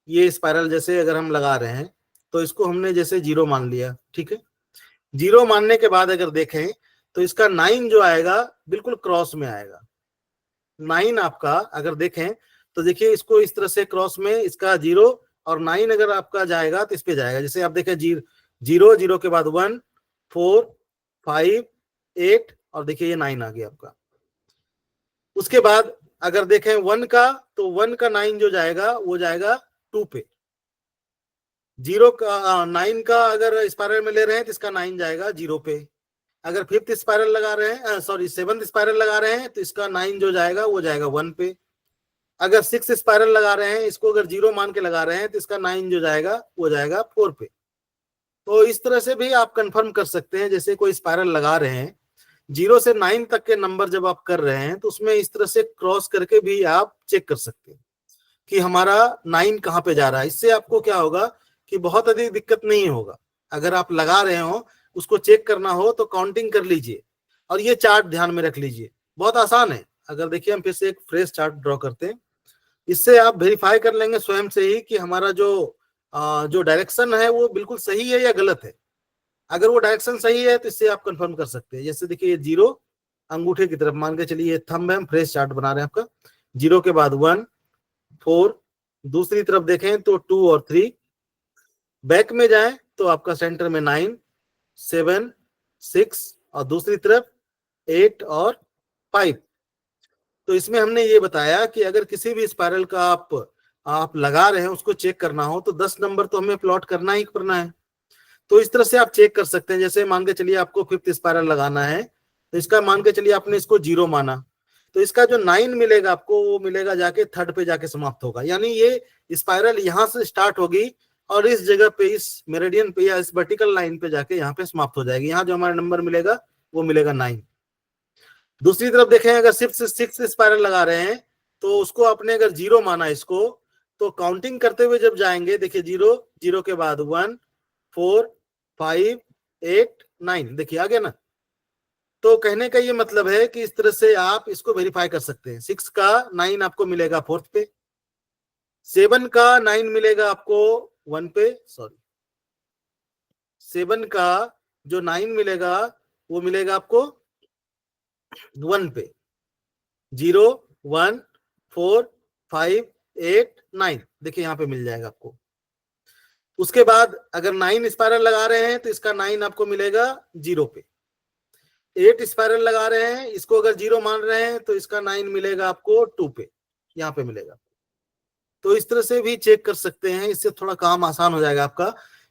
ये स्पाइरल जैसे अगर हम लगा रहे हैं तो इसको हमने जैसे 0 मान लिया, ठीक है। 0 मानने के बाद अगर देखें तो इसका 9 जो आएगा बिल्कुल क्रॉस में आएगा। 9 आपका अगर देखें तो देखिए इसको इस तरह से क्रॉस में इसका 0 और 9 अगर आपका जाएगा तो इस पे जाएगा। जैसे आप देखें 0, 0 के बाद 1, 4, 5, 8 और देखिए ये 9 आ गया आपका। उसके बाद अगर देखें 1 का, तो 1 का 9 जो जाएगा वो जाएगा 2 पे। 0 का 9 का अगर स्पाइरल में ले रहे हैं तो इसका 9 जाएगा 0 पे। अगर 5th स्पाइरल लगा रहे हैं, सॉरी 7th स्पाइरल लगा रहे हैं तो इसका 9 जो जाएगा वो जाएगा 1 पे। अगर 6 स्पाइरल लगा रहे हैं, इसको अगर 0 मान के लगा रहे हैं तो इसका 9 जो जाएगा वो जाएगा 4 पे। तो इस तरह से भी आप कंफर्म कर सकते हैं। जैसे कोई स्पाइरल लगा रहे हैं, 0 से 9 तक के नंबर जब आप कर रहे हैं तो उसमें इस तरह से क्रॉस करके भी आप चेक कर सकते हैं कि हमारा 9 कहाँ पे जा रहा है। इससे आपको क्या होगा कि बहुत अधिक दिक्कत नहीं होगा। अगर आप लगा रहे हो, उसको चेक करना हो तो काउंटिंग कर लीजिए और ये चार्ट ध्यान में रख लीजिए, बहुत आसान है। अगर देखिए हम फिर से एक फ्रेश चार्ट ड्रॉ करते हैं, इससे आप वेरीफाई कर लेंगे स्वयं से ही कि हमारा जो डायरेक्शन है वो बिल्कुल सही है या गलत है। अगर वो डायरेक्शन सही है तो इससे आप कंफर्म कर सकते हैं। जैसे देखिए ये 0 अंगूठे की तरफ, मान के चलिए ये थंब है, हम फ्रेश चार्ट बना रहे हैं आपका। 0 के बाद 1, 4, दूसरी तरफ देखें तो 2 और 3, बैक में जाएं तो आपका सेंटर में 9, 7, 6 और दूसरी तरफ 8 और 5। तो इसमें हमने ये बताया कि अगर किसी भी स्पाइरल का आप लगा रहे हैं, उसको चेक करना हो तो 10 नंबर तो हमें प्लॉट करना ही करना है। तो इस तरह से आप चेक कर सकते हैं। जैसे मान के चलिए आपको 5th स्पाइरल लगाना है तो इसका मान के चलिए आपने इसको 0 माना, तो इसका जो 9 मिलेगा आपको वो मिलेगा जाके 3rd पे जाके समाप्त होगा। यानी ये स्पाइरल यहां से स्टार्ट होगी और इस जगह पे, इस मेरिडियन पे या इस वर्टिकल लाइन पे जाके यहाँ पे समाप्त हो जाएगी। यहाँ जो हमारा नंबर मिलेगा वो मिलेगा 9। दूसरी तरफ देखें, अगर सिक्स स्पाइरल लगा रहे हैं तो उसको आपने अगर 0 माना इसको, तो काउंटिंग करते हुए जब जाएंगे, देखिए 0, 0 के बाद 1, 4, 5, 8, 9, देखिए आगे ना। तो कहने का ये मतलब है कि इस तरह से आप इसको वेरीफाई कर सकते हैं। 6 का 9 आपको मिलेगा 4th पे, 7 का 9 मिलेगा आपको 1 पे, सॉरी 7 का जो 9 मिलेगा वो मिलेगा आपको 1 पे। 0, 1, 4, 5, 8, 9, देखिए यहाँ पे मिल जाएगा आपको। उसके बाद अगर 9 स्पाइरल लगा रहे हैं तो इसका 9 आपको मिलेगा 0 पे। 8 स्पाइरल लगा रहे हैं, इसको अगर 0 मान रहे हैं तो इसका 9 मिलेगा आपको 2 पे, यहाँ पे मिलेगा। तो इस तरह से भी चेक कर सकते हैं, इससे थोड़ा काम आसान हो जाएगा आपका,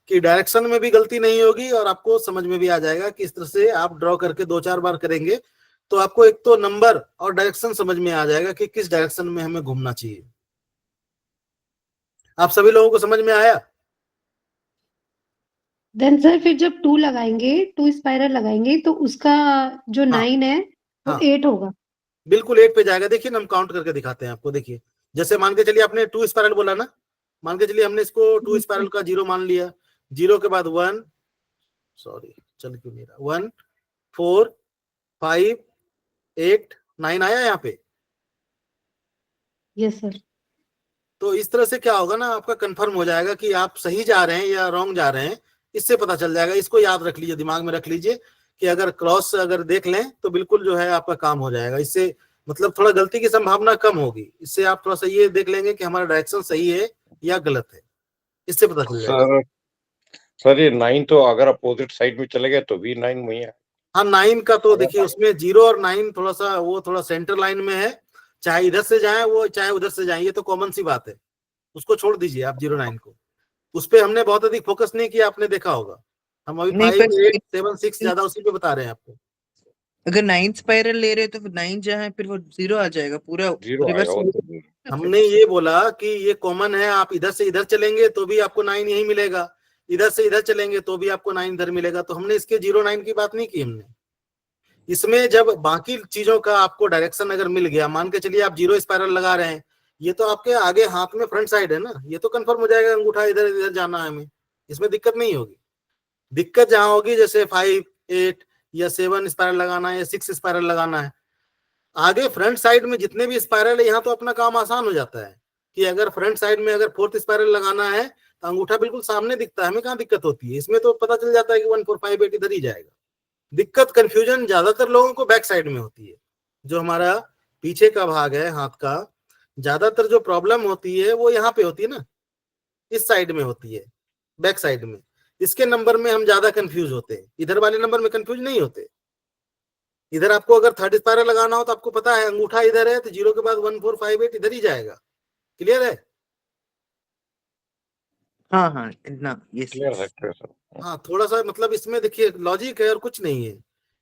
कि डायरेक्शन में भी गलती नहीं होगी और आपको समझ में भी आ जाएगा कि इस तरह से आप ड्रॉ करके 2-4 बार करेंगे तो आपको एक तो नंबर और डायरेक्शन समझ में आ जाएगा कि किस डायरेक्शन में हमें घूमना चाहिए। आप सभी लोगों को समझ में आया? देन सर फिर जब 2 लगाएंगे, 2 स्पाइरल लगाएंगे तो उसका जो 9 है वो हाँ। 8 होगा। बिल्कुल 8 पे जाएगा। देखिए ना, हम काउंट करके दिखाते हैं आपको। देखिए जैसे मान के चलिए आपने 2 स्पाइरल बोला ना, मान के चलिए हमने इसको 2 स्पाइरल का 0 मान लिया। 0 के बाद 1, सॉरी चल क्यों नहीं रहा, 1, 4, 5, 8, 9 आया यहाँ पे। Yes sir. तो इस तरह से क्या होगा ना, आपका कंफर्म हो जाएगा कि आप सही जा रहे हैं या रॉन्ग जा रहे हैं, इससे पता चल जाएगा। इसको याद रख लीजिए, दिमाग में रख लीजिए कि अगर क्रॉस अगर देख लें तो बिल्कुल जो है आपका काम हो जाएगा। इससे मतलब थोड़ा गलती की संभावना कम होगी। इससे आप थोड़ा सा ये देख लेंगे कि हमारा डायरेक्शन सही है या गलत है, इससे पता चल जाएगा। सर ये 9 तो अगर अपोजिट साइड में चले गए तो भी 9 वही है। हाँ 9 का तो देखिए उसमें 0 और 9 थोड़ा सा वो थोड़ा सेंटर लाइन में है, चाहे इधर से जाए वो चाहे उधर से जाए, ये तो कॉमन सी बात है। उसको छोड़ दीजिए आप 0, 9 को, उस पे हमने बहुत अधिक फोकस नहीं किया, आपने देखा होगा। हम अभी 5, 8, 7, 6 ज्यादा उसी पे बता रहे हैं आपको। अगर 9 स्पाइरल ले रहे तो फिर 9 जहाँ है फिर वो 0 आ जाएगा, पूरा 0 रिवर्स आएगा। हो जाएगा। हमने ये बोला कि ये कॉमन है, आप इधर से इधर चलेंगे तो भी आपको 9 यही मिलेगा, इधर से इधर चलेंगे तो भी आपको 9 इधर मिलेगा। तो हमने इसके 0, 9 की बात नहीं की हमने। इसमें जब बाकी चीजों का आपको डायरेक्शन अगर मिल गया, मान के चलिए आप 0 स्पाइरल लगा रहे हैं, ये तो आपके आगे हाथ में फ्रंट साइड है ना, ये तो कंफर्म हो जाएगा अंगूठा इधर इधर जाना है हमें, इसमें दिक्कत नहीं होगी। दिक्कत जहां होगी जैसे 5, 8 या 7 स्पाइरल लगाना है या 6 स्पाइरल लगाना है, आगे फ्रंट साइड में जितने भी स्पाइरल है यहाँ तो अपना काम आसान हो जाता है कि अगर फ्रंट साइड में अगर 4th स्पाइरल लगाना है तो अंगूठा बिल्कुल सामने दिखता है, हमें कहाँ दिक्कत होती है। इसमें तो पता चल जाता है कि 1, 4, 5, 8 इधर ही जाएगा। दिक्कत कंफ्यूजन ज्यादातर लोगों को बैक साइड में होती है, जो हमारा पीछे का भाग है हाथ का, ज्यादातर जो प्रॉब्लम होती है वो यहाँ पे होती है ना, इस साइड में होती है, बैक साइड में। इसके नंबर में हम ज्यादा कंफ्यूज होते हैं, इधर वाले नंबर में कंफ्यूज नहीं होते। इधर आपको अगर 3rd स्पाइरल लगाना हो तो आपको पता है अंगूठा इधर है तो 0 के बाद 1, 4, 5, 8 इधर ही जाएगा। क्लियर है? हाँ हाँ इतना ये क्लियर है सर। हाँ थोड़ा सा मतलब इसमें देखिए लॉजिक है और कुछ नहीं है।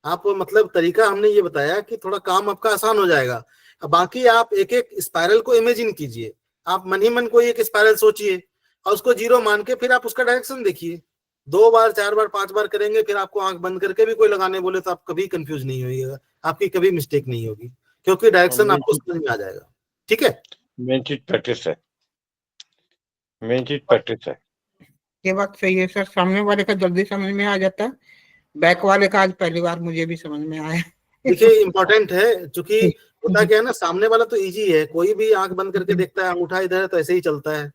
आप मतलब तरीका हमने ये बताया कि थोड़ा काम आपका आसान हो जाएगा। अब बाकी आप एक एक स्पाइरल को इमेजिन कीजिए, आप मन ही मन कोई एक स्पाइरल सोचिए और उसको 0 मान के फिर आप उसका डायरेक्शन देखिए। 2 बार 4 बार 5 बार करेंगे, फिर आपको आंख बंद करके भी कोई लगाने बोले तो आप कभी कंफ्यूज नहीं होइएगा, आपकी कभी मिस्टेक नहीं होगी, क्योंकि डायरेक्शन आपको समझ में आ जाएगा। ठीक है, मेन चीज प्रैक्टिस है, मेन चीज प्रैक्टिस है। ये बात सही है सर, सामने वाले का जल्दी समझ में आ जाता है, बैक वाले का आज पहली बार मुझे भी समझ में आया। देखिए इंपॉर्टेंट है, क्योंकि होता क्या है ना, सामने वाला तो इजी है, कोई भी आंख बंद करके देखता है अंगूठा इधर है तो ऐसे ही चलता है।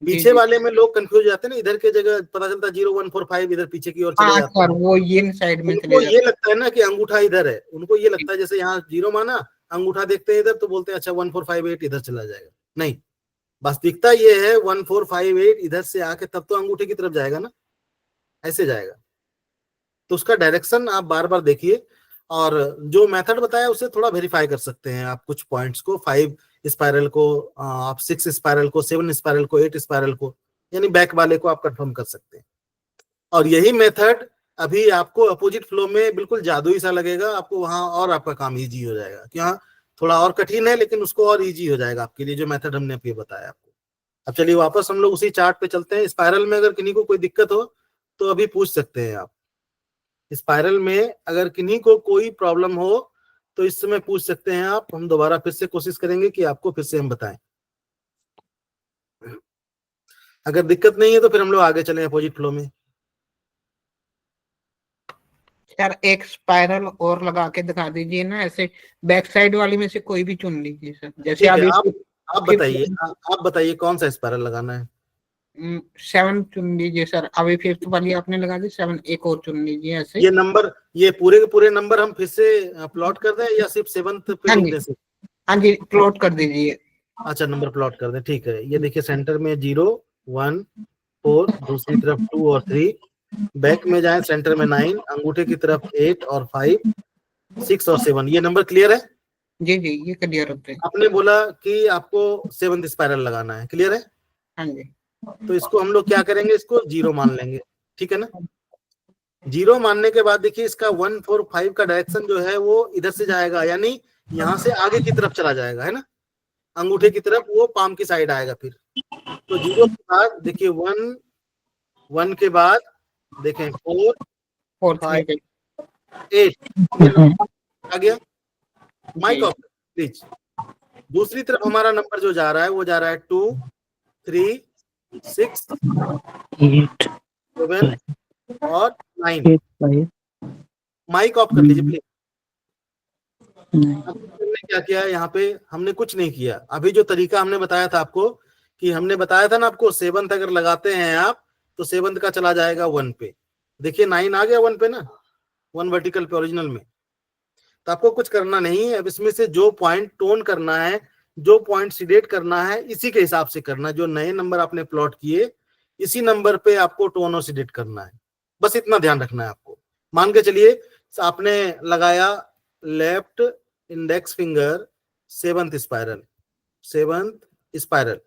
पीछे वाले में लोग कंफ्यूज जाते हैं ना, इधर के जगह पता चलता है 0, 1, 4, 5 इधर पीछे की ओर चले जाते हैं। वो ये साइड में उनको ये लगता है ना कि अंगूठा इधर है, उनको ये लगता है जैसे यहाँ 0 माना, अंगूठा देखते हैं इधर तो बोलते हैं अच्छा 1, 4, 5, 8 इधर चला जाएगा। नहीं, बस दिखता ये है 1, 4, 5, 8 इधर से आके तब तो अंगूठे की तरफ जाएगा ना, ऐसे जाएगा। तो उसका डायरेक्शन आप बार बार देखिए, और जो मेथड बताया उससे थोड़ा वेरीफाई कर सकते हैं आप कुछ पॉइंट्स को। 5 स्पाइरल को आप 6 स्पाइरल को, 7 स्पाइरल को, 8 स्पाइरल को, यानी बैक वाले को आप कंफर्म कर सकते हैं। और यही मेथड अभी आपको अपोजिट फ्लो में बिल्कुल जादुई सा लगेगा आपको, वहां और आपका काम इजी हो जाएगा। कि हाँ थोड़ा और कठिन है लेकिन उसको और इजी हो जाएगा आपके लिए, जो मेथड हमने अभी बताया आपको। अब चलिए वापस हम लोग उसी चार्ट पे चलते हैं। स्पाइरल में अगर किन्हीं को कोई दिक्कत हो तो अभी पूछ सकते हैं आप। स्पाइरल में अगर किन्हीं को कोई प्रॉब्लम हो तो इस समय पूछ सकते हैं आप। हम दोबारा फिर से कोशिश करेंगे कि आपको फिर से हम बताएं। अगर दिक्कत नहीं है तो फिर हम लोग आगे चलें अपोजिट फ्लो में। सर एक स्पाइरल और लगा के दिखा दीजिए ना, ऐसे बैक साइड वाली में से कोई भी चुन लीजिए सर। जैसे ठीक है, अभी आप बताइए, आप बताइए कौन सा स्पाइरल लगाना है। 7 चुन लीजिए सर। अभी 5th वाली आपने लगा दी, 7 एक और चुन लीजिए ऐसे। ये नंबर, ये पूरे के पूरे नंबर हम फिर से प्लॉट कर दें या सिर्फ 7th पे लिख दें? हाँ जी, प्लॉट कर दीजिए। अच्छा, नंबर प्लॉट कर दें, ठीक है। ये देखिए सेंटर में 0 1 4, दूसरी तरफ 2 और 3, बैक में जाए सेंटर में 9, अंगूठे की तरफ 8 और 5, 6 और 7। ये नंबर क्लियर है? जी जी, ये क्लियर होते हैं। आपने बोला कि आपको 7th स्पाइरल लगाना है, क्लियर है? हाँ जी। तो इसको हम लोग क्या करेंगे, इसको 0 मान लेंगे, ठीक है ना। 0 मानने के बाद देखिए इसका 1 4 5 का डायरेक्शन जो है वो इधर से जाएगा, यानी यहाँ से आगे की तरफ चला जाएगा, है ना। अंगूठे की तरफ वो पाम की साइड आएगा। फिर तो 0 के बाद देखिए 1 1 के बाद देखें 4 5 8 आ गया। Mike off please. दूसरी तरफ हमारा नंबर जो जा रहा है वो जा रहा है 2 3 6 7 और 9। माइक ऑफ कर लीजिए प्लीज। हमने क्या किया है यहाँ पे, हमने कुछ नहीं किया। अभी जो तरीका हमने बताया था आपको, कि हमने बताया था ना आपको 7th अगर लगाते हैं आप तो 7th का चला जाएगा 1 पे। देखिए 9 आ गया 1 पे ना, 1 वर्टिकल पे ओरिजिनल में। तो आपको कुछ करना नहीं है। अब इसमें से जो पॉइंट टोन करना है, जो पॉइंट सिलेक्ट करना है, इसी के हिसाब से करना है। जो नए नंबर आपने प्लॉट किए इसी नंबर पे आपको टोन और सिलेक्ट करना है, बस इतना ध्यान रखना है आपको। मान के चलिए आपने लगाया left index finger 7th spiral, 7th spiral.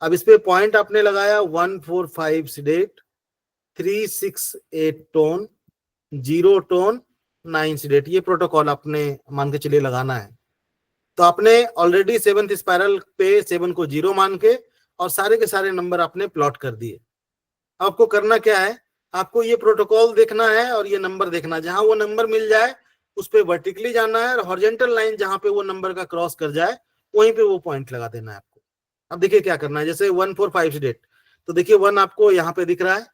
अब इस पे पॉइंट आपने लगाया 1 4 5 सिलेक्ट, 3 6 8 टोन, 0 टोन, 9 सिलेक्ट। ये प्रोटोकॉल आपने मान के चलिए लगाना है। तो आपने ऑलरेडी 7th स्पाइरल पे 7 को 0 मान के और सारे के सारे नंबर आपने प्लॉट कर दिए। आपको करना क्या है, आपको ये प्रोटोकॉल देखना है और ये नंबर देखना है। जहां वो नंबर मिल जाए उस पे वर्टिकली जाना है और हॉरिजॉन्टल लाइन जहां पे वो नंबर का क्रॉस कर जाए वहीं पे वो पॉइंट लगा देना है आपको। अब देखिए क्या करना है, जैसे 1 4 5 सिलेक्ट, तो देखिए 1 आपको यहाँ पे दिख रहा है।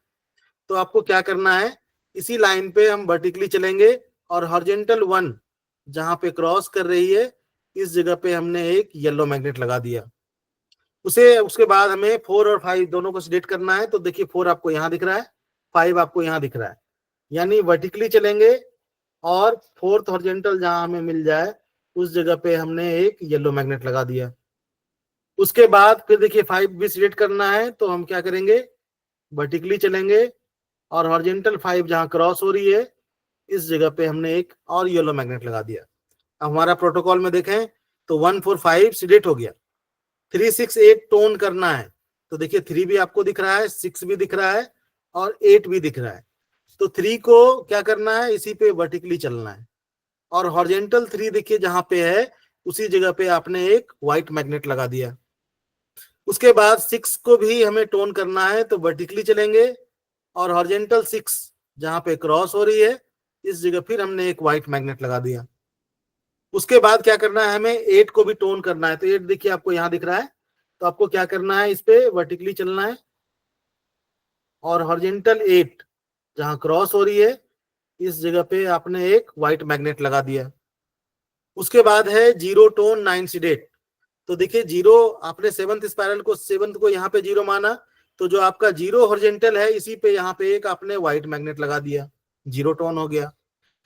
तो आपको क्या करना है, इसी लाइन पे हम वर्टिकली चलेंगे और हॉरिजॉन्टल 1 जहां पे क्रॉस कर रही है इस जगह पे हमने एक येलो मैग्नेट लगा दिया। उसके बाद हमें 4 और 5 दोनों को सिलेक्ट करना है। तो देखिए 4 आपको यहाँ दिख रहा है, 5 आपको यहाँ दिख रहा है, यानी वर्टिकली चलेंगे और 4th हॉरिजॉन्टल जहां हमें मिल जाए उस जगह पे हमने एक येलो मैग्नेट लगा दिया। उसके बाद फिर देखिए 5 भी सिलेक्ट करना है। तो हम क्या करेंगे, वर्टिकली चलेंगे और हॉरिजॉन्टल 5 जहां क्रॉस हो रही है इस जगह पे हमने एक और येलो मैग्नेट लगा दिया। अब हमारा प्रोटोकॉल में देखें तो 1 4 5 सिलेक्ट हो गया, 3 6 8 टोन करना है। तो देखिए 3 भी आपको दिख रहा है, 6 भी दिख रहा है और 8 भी दिख रहा है। तो 3 को क्या करना है, इसी पे वर्टिकली चलना है और हॉरिजॉन्टल 3 देखिए जहां पे है उसी जगह पे आपने एक व्हाइट मैग्नेट लगा दिया। उसके बाद 6 को भी हमें टोन करना है। तो वर्टिकली चलेंगे और हॉरिजॉन्टल 6 जहां पे क्रॉस हो रही है इस जगह फिर हमने एक व्हाइट मैग्नेट लगा दिया। उसके बाद क्या करना है, हमें 8 को भी टोन करना है। तो 8 देखिए आपको यहाँ दिख रहा है। तो आपको क्या करना है, इस पे वर्टिकली चलना है और हॉरिजॉन्टल 8 जहां क्रॉस हो रही है इस जगह पे आपने एक व्हाइट मैग्नेट लगा दिया। उसके बाद है 0 टोन 9 सिलेक्ट। तो देखिए 0 आपने 7th स्पाइरल को 7th को यहाँ पे 0 माना। तो जो आपका 0 हॉरिजॉन्टल है इसी पे यहाँ पे एक आपने व्हाइट मैग्नेट लगा दिया, 0 टोन हो गया।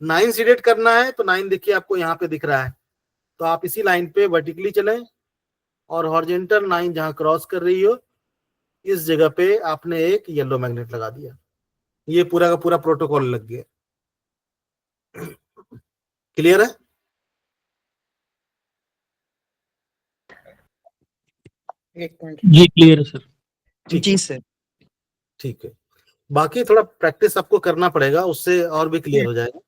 9 सिलेक्ट करना है। तो 9 देखिए आपको यहाँ पे दिख रहा है। तो आप इसी लाइन पे वर्टिकली चलें और हॉरिजॉन्टल 9 जहां क्रॉस कर रही हो इस जगह पे आपने एक येलो मैग्नेट लगा दिया। ये पूरा का पूरा प्रोटोकॉल लग गया। क्लियर है? एक मिनट। जी क्लियर है सर। जी सर। ठीक है, बाकी थोड़ा प्रैक्टिस आपको करना पड़ेगा, उससे और भी क्लियर हो जाएगा।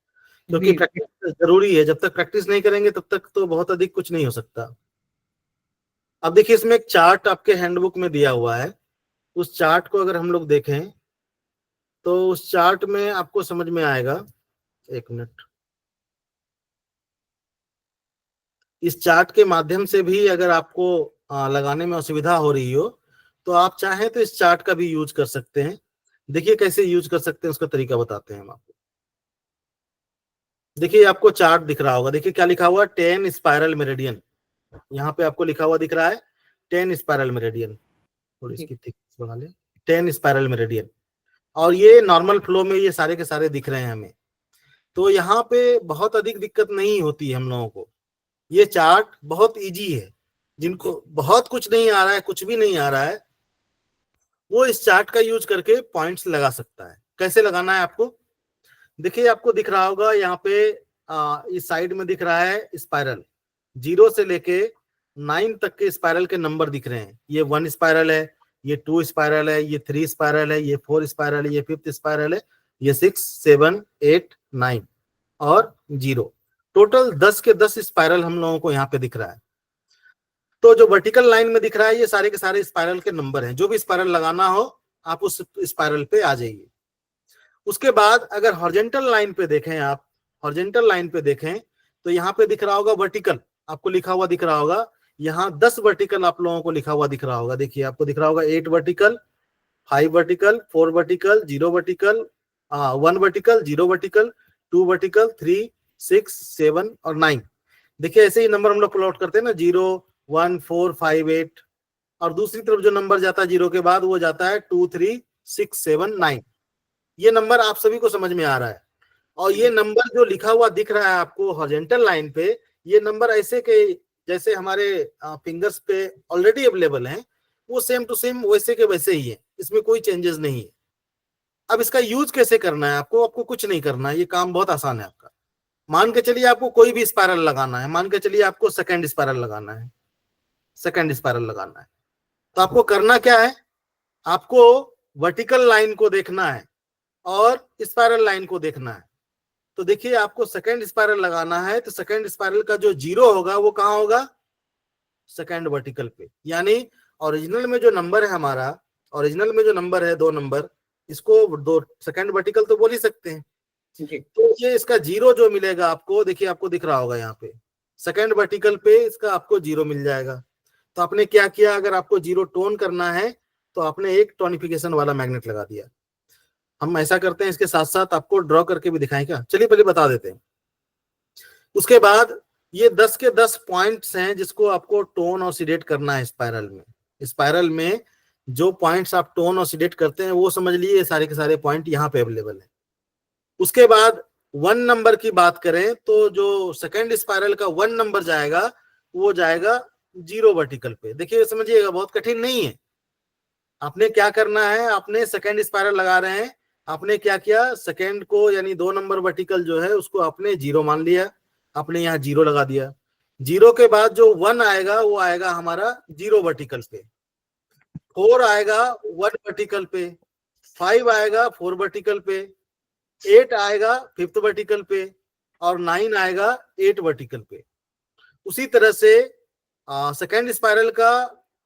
क्योंकि प्रैक्टिस जरूरी है, जब तक प्रैक्टिस नहीं करेंगे तब तक तो बहुत अधिक कुछ नहीं हो सकता। अब देखिए इसमें एक चार्ट आपके हैंडबुक में दिया हुआ है, उस चार्ट को अगर हम लोग देखें तो उस चार्ट में आपको समझ में आएगा, एक मिनट, इस चार्ट के माध्यम से भी अगर आपको लगाने में असुविधा हो रही हो तो आप चाहें तो इस चार्ट का भी यूज कर सकते हैं। देखिए कैसे यूज कर सकते हैं उसका तरीका बताते हैं हम आपको। देखिए आपको चार्ट दिख रहा होगा, देखिए क्या लिखा हुआ है, 10 स्पाइरल मेरिडियन, यहाँ पे आपको लिखा हुआ दिख रहा है 10 स्पाइरल मेरिडियन, थोड़ी इसकी थिकनेस बढ़ा ले, 10 स्पाइरल मेरिडियन, और ये नॉर्मल फ्लो में ये सारे के सारे दिख रहे हैं हमें। तो यहाँ पे बहुत अधिक दिक्कत नहीं होती है हम लोगों को, ये चार्ट बहुत इजी है। जिनको बहुत कुछ नहीं आ रहा है, कुछ भी नहीं आ रहा है, वो इस चार्ट का यूज करके पॉइंट्स लगा सकता है। कैसे लगाना है आपको, देखिए आपको दिख रहा होगा यहाँ पे इस साइड में दिख रहा है स्पाइरल, 0 से लेके 9 तक के स्पाइरल के नंबर दिख रहे हैं। ये 1 स्पाइरल है, ये 2 स्पाइरल है, ये 3 स्पाइरल है, ये 4 स्पाइरल है, ये 5th स्पाइरल है, ये 6, 7, 8, 9 और 0। टोटल 10 के 10 स्पाइरल हम लोगों को यहाँ पे दिख रहा है। तो जो वर्टिकल लाइन में दिख रहा है ये सारे के सारे स्पाइरल के नंबर हैं। जो भी स्पाइरल लगाना हो आप उस स्पाइरल पे आ जाइए। उसके बाद अगर हॉरिजॉन्टल लाइन पे देखें, आप हॉरिजॉन्टल लाइन पे देखें तो यहाँ पे दिख रहा होगा वर्टिकल, आपको लिखा हुआ दिख रहा होगा, यहाँ 10 वर्टिकल आप लोगों को लिखा हुआ दिख रहा होगा। देखिए आपको दिख रहा होगा 8 vertical, 5 vertical, 4 vertical, 0 vertical, 1 vertical, 0 vertical, 2 vertical, 3, 6, 7 और 9। देखिए ऐसे ही नंबर हम लोग प्लॉट करते हैं ना, 0, 1, 4, 5, 8, और दूसरी तरफ जो नंबर जाता है 0 के बाद वो जाता है 2, 3, 6, 7, 9। ये नंबर आप सभी को समझ में आ रहा है। और ये नंबर जो लिखा हुआ दिख रहा है आपको हॉरिजॉन्टल लाइन पे, ये नंबर ऐसे के जैसे हमारे फिंगर्स पे ऑलरेडी अवेलेबल हैं, वो सेम टू सेम वैसे के वैसे ही है, इसमें कोई चेंजेस नहीं है। अब इसका यूज कैसे करना है आपको कुछ नहीं करना है, ये काम बहुत आसान है आपका। मान के चलिए आपको कोई भी स्पाइरल लगाना है, मान के चलिए आपको सेकंड स्पाइरल लगाना है, सेकंड स्पाइरल लगाना है, तो आपको करना क्या है, आपको वर्टिकल लाइन को देखना है और स्पाइरल लाइन को देखना है। तो देखिए आपको सेकंड स्पाइरल लगाना है तो सेकंड स्पाइरल का जो 0 होगा वो कहाँ होगा, सेकंड वर्टिकल पे। यानी ओरिजिनल में जो नंबर है हमारा, ओरिजिनल में जो नंबर है 2 नंबर, इसको 2 सेकंड वर्टिकल तो बोल ही सकते हैं। तो ये इसका 0 जो मिलेगा आपको, देखिए आपको दिख रहा होगा यहाँ पे सेकंड वर्टिकल पे इसका आपको 0 मिल जाएगा। तो आपने क्या किया, अगर आपको 0 टोन करना है तो आपने एक टोनिफिकेशन वाला मैग्नेट लगा दिया। हम ऐसा करते हैं, इसके साथ साथ आपको ड्रॉ करके भी दिखाएं क्या, चलिए पहले बता देते हैं। उसके बाद ये 10 के 10 पॉइंट्स हैं जिसको आपको टोन ऑसिलेट करना है स्पाइरल में। स्पाइरल में जो पॉइंट्स आप टोन ऑसिलेट करते हैं वो समझ लिए सारे के सारे पॉइंट यहाँ पे अवेलेबल है। उसके बाद 1 नंबर की बात करें तो जो सेकंड स्पाइरल का 1 नंबर जाएगा वो जाएगा 0 वर्टिकल पे। देखिए समझिएगा, बहुत कठिन नहीं है। आपने क्या करना है, आपने सेकंड स्पाइरल लगा रहे हैं, आपने क्या किया, सेकंड को यानी 2 नंबर वर्टिकल जो है उसको आपने 0 मान लिया, आपने यहाँ 0 लगा दिया। 0 के बाद जो 1 आएगा वो आएगा हमारा 0 वर्टिकल पे, 4 आएगा 1 वर्टिकल पे, 5 आएगा 4 वर्टिकल पे, 8 आएगा 5th वर्टिकल पे और 9 आएगा 8 वर्टिकल पे। उसी तरह से सेकंड स्पाइरल का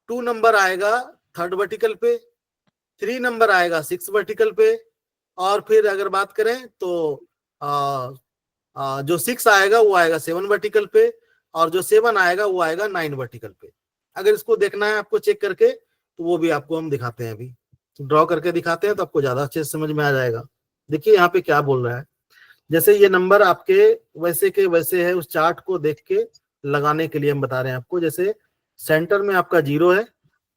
2 नंबर आएगा 3rd वर्टिकल पे, 3 नंबर आएगा 6 वर्टिकल पे, और फिर अगर बात करें तो जो 6 आएगा वो आएगा 7 वर्टिकल पे, और जो 7 आएगा वो आएगा 9 वर्टिकल पे। अगर इसको देखना है आपको चेक करके तो वो भी आपको हम दिखाते हैं, अभी ड्रॉ करके दिखाते हैं तो आपको ज्यादा अच्छे से समझ में आ जाएगा। देखिए यहाँ पे क्या बोल रहा है, जैसे ये नंबर आपके वैसे के वैसे है, उस चार्ट को देख के लगाने के लिए हम बता रहे हैं आपको। जैसे सेंटर में आपका 0 है,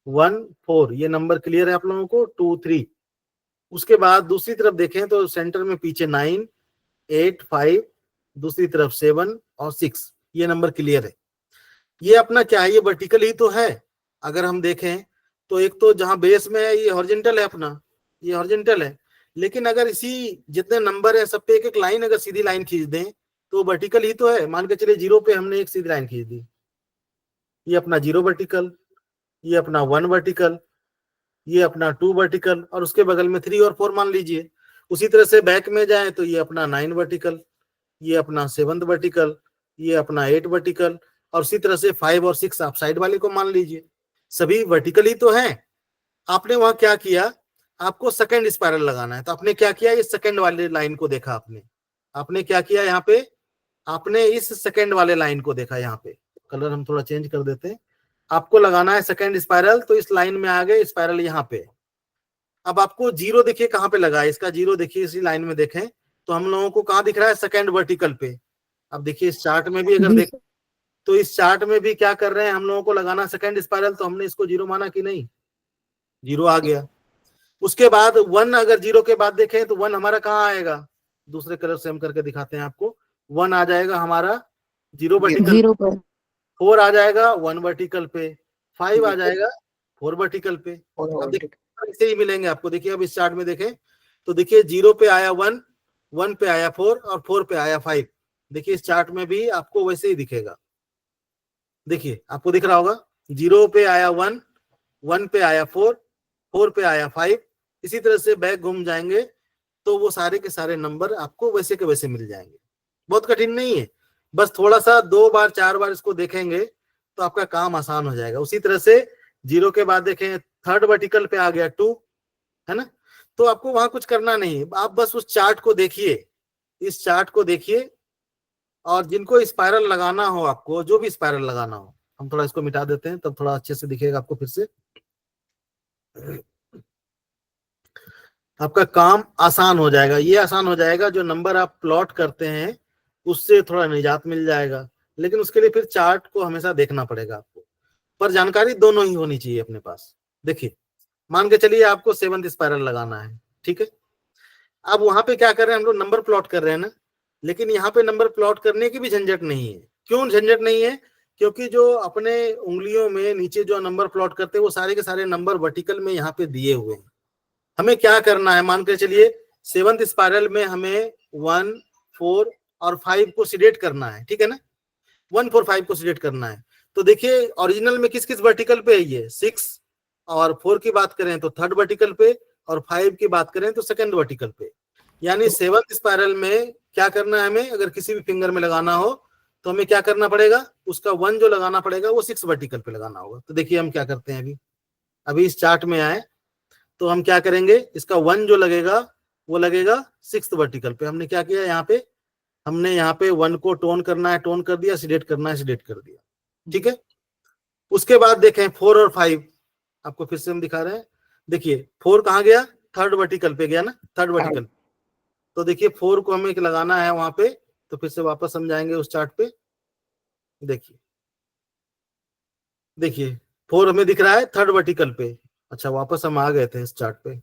1, 4, ये नंबर क्लियर है आप लोगों को, 2, 3। उसके बाद दूसरी तरफ देखें तो सेंटर में पीछे 9, 8, 5, दूसरी तरफ 7 और 6, ये नंबर क्लियर है। ये अपना क्या है, ये वर्टिकल ही तो है। अगर हम देखें तो एक तो जहां बेस में है ये हॉरिजॉन्टल है अपना, ये हॉरिजॉन्टल है, लेकिन अगर इसी जितने नंबर है सब पे एक एक लाइन अगर सीधी लाइन खींच दें तो वर्टिकल ही तो है। मान के चलिए 0 पे हमने एक सीधी लाइन खींच दी, ये अपना 0 वर्टिकल, ये अपना 1 वर्टिकल, ये अपना 2 वर्टिकल, और उसके बगल में 3 और 4 मान लीजिए। उसी तरह से बैक में जाए तो ये अपना 9 वर्टिकल, ये अपना 7th वर्टिकल, ये अपना 8 वर्टिकल, और उसी तरह से 5 और 6 आप साइड वाले को मान लीजिए, सभी वर्टिकली तो हैं। आपने वहां क्या किया, आपको सेकंड स्पाइरल लगाना है, तो आपने क्या किया, इस सेकंड वाले लाइन को देखा आपने क्या किया, यहाँ पे आपने इस सेकंड वाले लाइन को देखा। यहाँ पे कलर हम थोड़ा चेंज कर देते हैं। आपको लगाना है सेकंड स्पाइरल, तो इस लाइन में आ गए स्पाइरल यहाँ पे। अब आपको जीरो देखिए कहाँ पे लगा है, इसका जीरो देखिए इसी लाइन में देखें तो हम लोगों को कहाँ दिख रहा है, सेकंड वर्टिकल पे। अब देखिए इस चार्ट में भी अगर जी देखें तो इस चार्ट में भी क्या कर रहे हैं, हम लोगों को लगाना सेकंड स्पाइरल, तो हमने इसको जीरो माना कि नहीं, जीरो आ गया। उसके बाद 1 अगर जीरो के बाद देखें तो 1 हमारा कहाँ आएगा, दूसरे कलर से हम करके दिखाते हैं आपको। 1 आ जाएगा हमारा जीरो वर्टिकल, जीरो पर 4 आ जाएगा 1 वर्टिकल पे, 5 आ जाएगा 4 वर्टिकल पे। अब देखिए इसे ही मिलेंगे आपको। देखिए अब इस चार्ट में देखें तो देखिए 0 पे आया 1, 1 पे आया 4 और 4 पे आया 5। देखिए इस चार्ट में भी आपको वैसे ही दिखेगा। देखिए आपको दिख रहा होगा 0 पे आया 1, 1 पे आया 4, 4 पे आया 5। इसी तरह से बैक घूम जाएंगे तो वो सारे के सारे नंबर आपको वैसे के वैसे मिल जाएंगे। बहुत कठिन नहीं है, बस थोड़ा सा 2 बार 4 बार इसको देखेंगे तो आपका काम आसान हो जाएगा। उसी तरह से 0 के बाद देखें थर्ड वर्टिकल पे आ गया 2, है ना। तो आपको वहां कुछ करना नहीं, आप बस उस चार्ट को देखिए, इस चार्ट को देखिए, और जिनको स्पाइरल लगाना हो, आपको जो भी स्पाइरल लगाना हो, हम थोड़ा इसको मिटा देते हैं तब थोड़ा अच्छे से दिखेगा आपको। फिर से आपका काम आसान हो जाएगा। ये आसान हो जाएगा, जो नंबर आप प्लॉट करते हैं उससे थोड़ा निजात मिल जाएगा, लेकिन उसके लिए फिर चार्ट को हमेशा देखना पड़ेगा आपको। पर जानकारी दोनों ही होनी चाहिए अपने पास। देखिए मान के चलिए आपको 7th स्पाइरल लगाना है, ठीक है। अब वहां पे क्या कर रहे हैं, हम लोग नंबर प्लॉट कर रहे हैं ना, लेकिन यहाँ पे नंबर प्लॉट करने की भी झंझट नहीं है। क्यों झंझट नहीं है, क्योंकि जो अपने उंगलियों में नीचे जो नंबर प्लॉट करते हैं वो सारे के सारे नंबर वर्टिकल में यहाँ पे दिए हुए हैं। हमें क्या करना है, मान के चलिए 7th स्पाइरल में हमें 1, 4 और 5 को सिलेक्ट करना है, ठीक है ना। 1, 4, 5 को सिलेक्ट करना है। तो देखिए ओरिजिनल में किस किस वर्टिकल पे है ये, 6 और 4 की बात करें तो थर्ड वर्टिकल पे, और 5 की बात करें तो सेकंड वर्टिकल पे। यानी 7th स्पाइरल में क्या करना है हमें, अगर किसी भी फिंगर में लगाना हो तो हमें क्या करना पड़ेगा, उसका 1 जो लगाना पड़ेगा वो 6 वर्टिकल पे लगाना होगा। तो देखिए हम क्या करते हैं, अभी इस चार्ट में आए तो हम क्या करेंगे, इसका 1 जो लगेगा वो लगेगा 6th वर्टिकल पे। हमने क्या किया, हमने यहाँ पे 1 को टोन करना है, टोन कर दिया, सिलेक्ट करना है, सिलेक्ट कर दिया, ठीक है। उसके बाद देखें 4 और 5, आपको फिर से हम दिखा रहे हैं। देखिए 4 कहाँ गया, थर्ड वर्टिकल पे गया ना, थर्ड वर्टिकल। तो देखिए 4 को हमें लगाना है वहां पे, तो फिर से वापस हम जाएंगे उस चार्ट पे। देखिए 4 हमें दिख रहा है थर्ड वर्टिकल पे। अच्छा वापस हम आ गए थे इस चार्ट पे,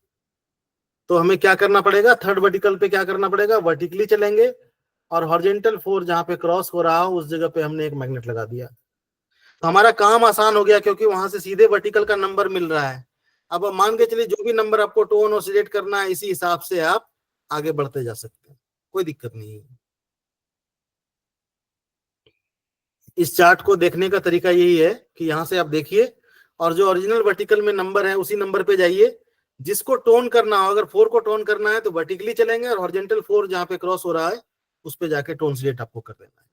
तो हमें क्या करना पड़ेगा, थर्ड वर्टिकल पे क्या करना पड़ेगा, वर्टिकली चलेंगे और हॉरिजॉन्टल 4 जहां पे क्रॉस हो रहा हो उस जगह पे हमने एक मैग्नेट लगा दिया। तो हमारा काम आसान हो गया, क्योंकि वहां से सीधे वर्टिकल का नंबर मिल रहा है। अब मान के चलिए जो भी नंबर आपको टोन और सिलेक्ट करना है, इसी हिसाब से आप आगे बढ़ते जा सकते हैं, कोई दिक्कत नहीं है। इस चार्ट को देखने का तरीका यही है कि यहाँ से आप देखिए और जो ओरिजिनल वर्टिकल में नंबर है उसी नंबर पे जाइए। जिसको टोन करना हो, अगर 4 को टोन करना है तो वर्टिकली चलेंगे और हॉरिजॉन्टल 4 जहां पे क्रॉस हो रहा है उस पे जाके टोन सिलेक्ट आपको कर देना है।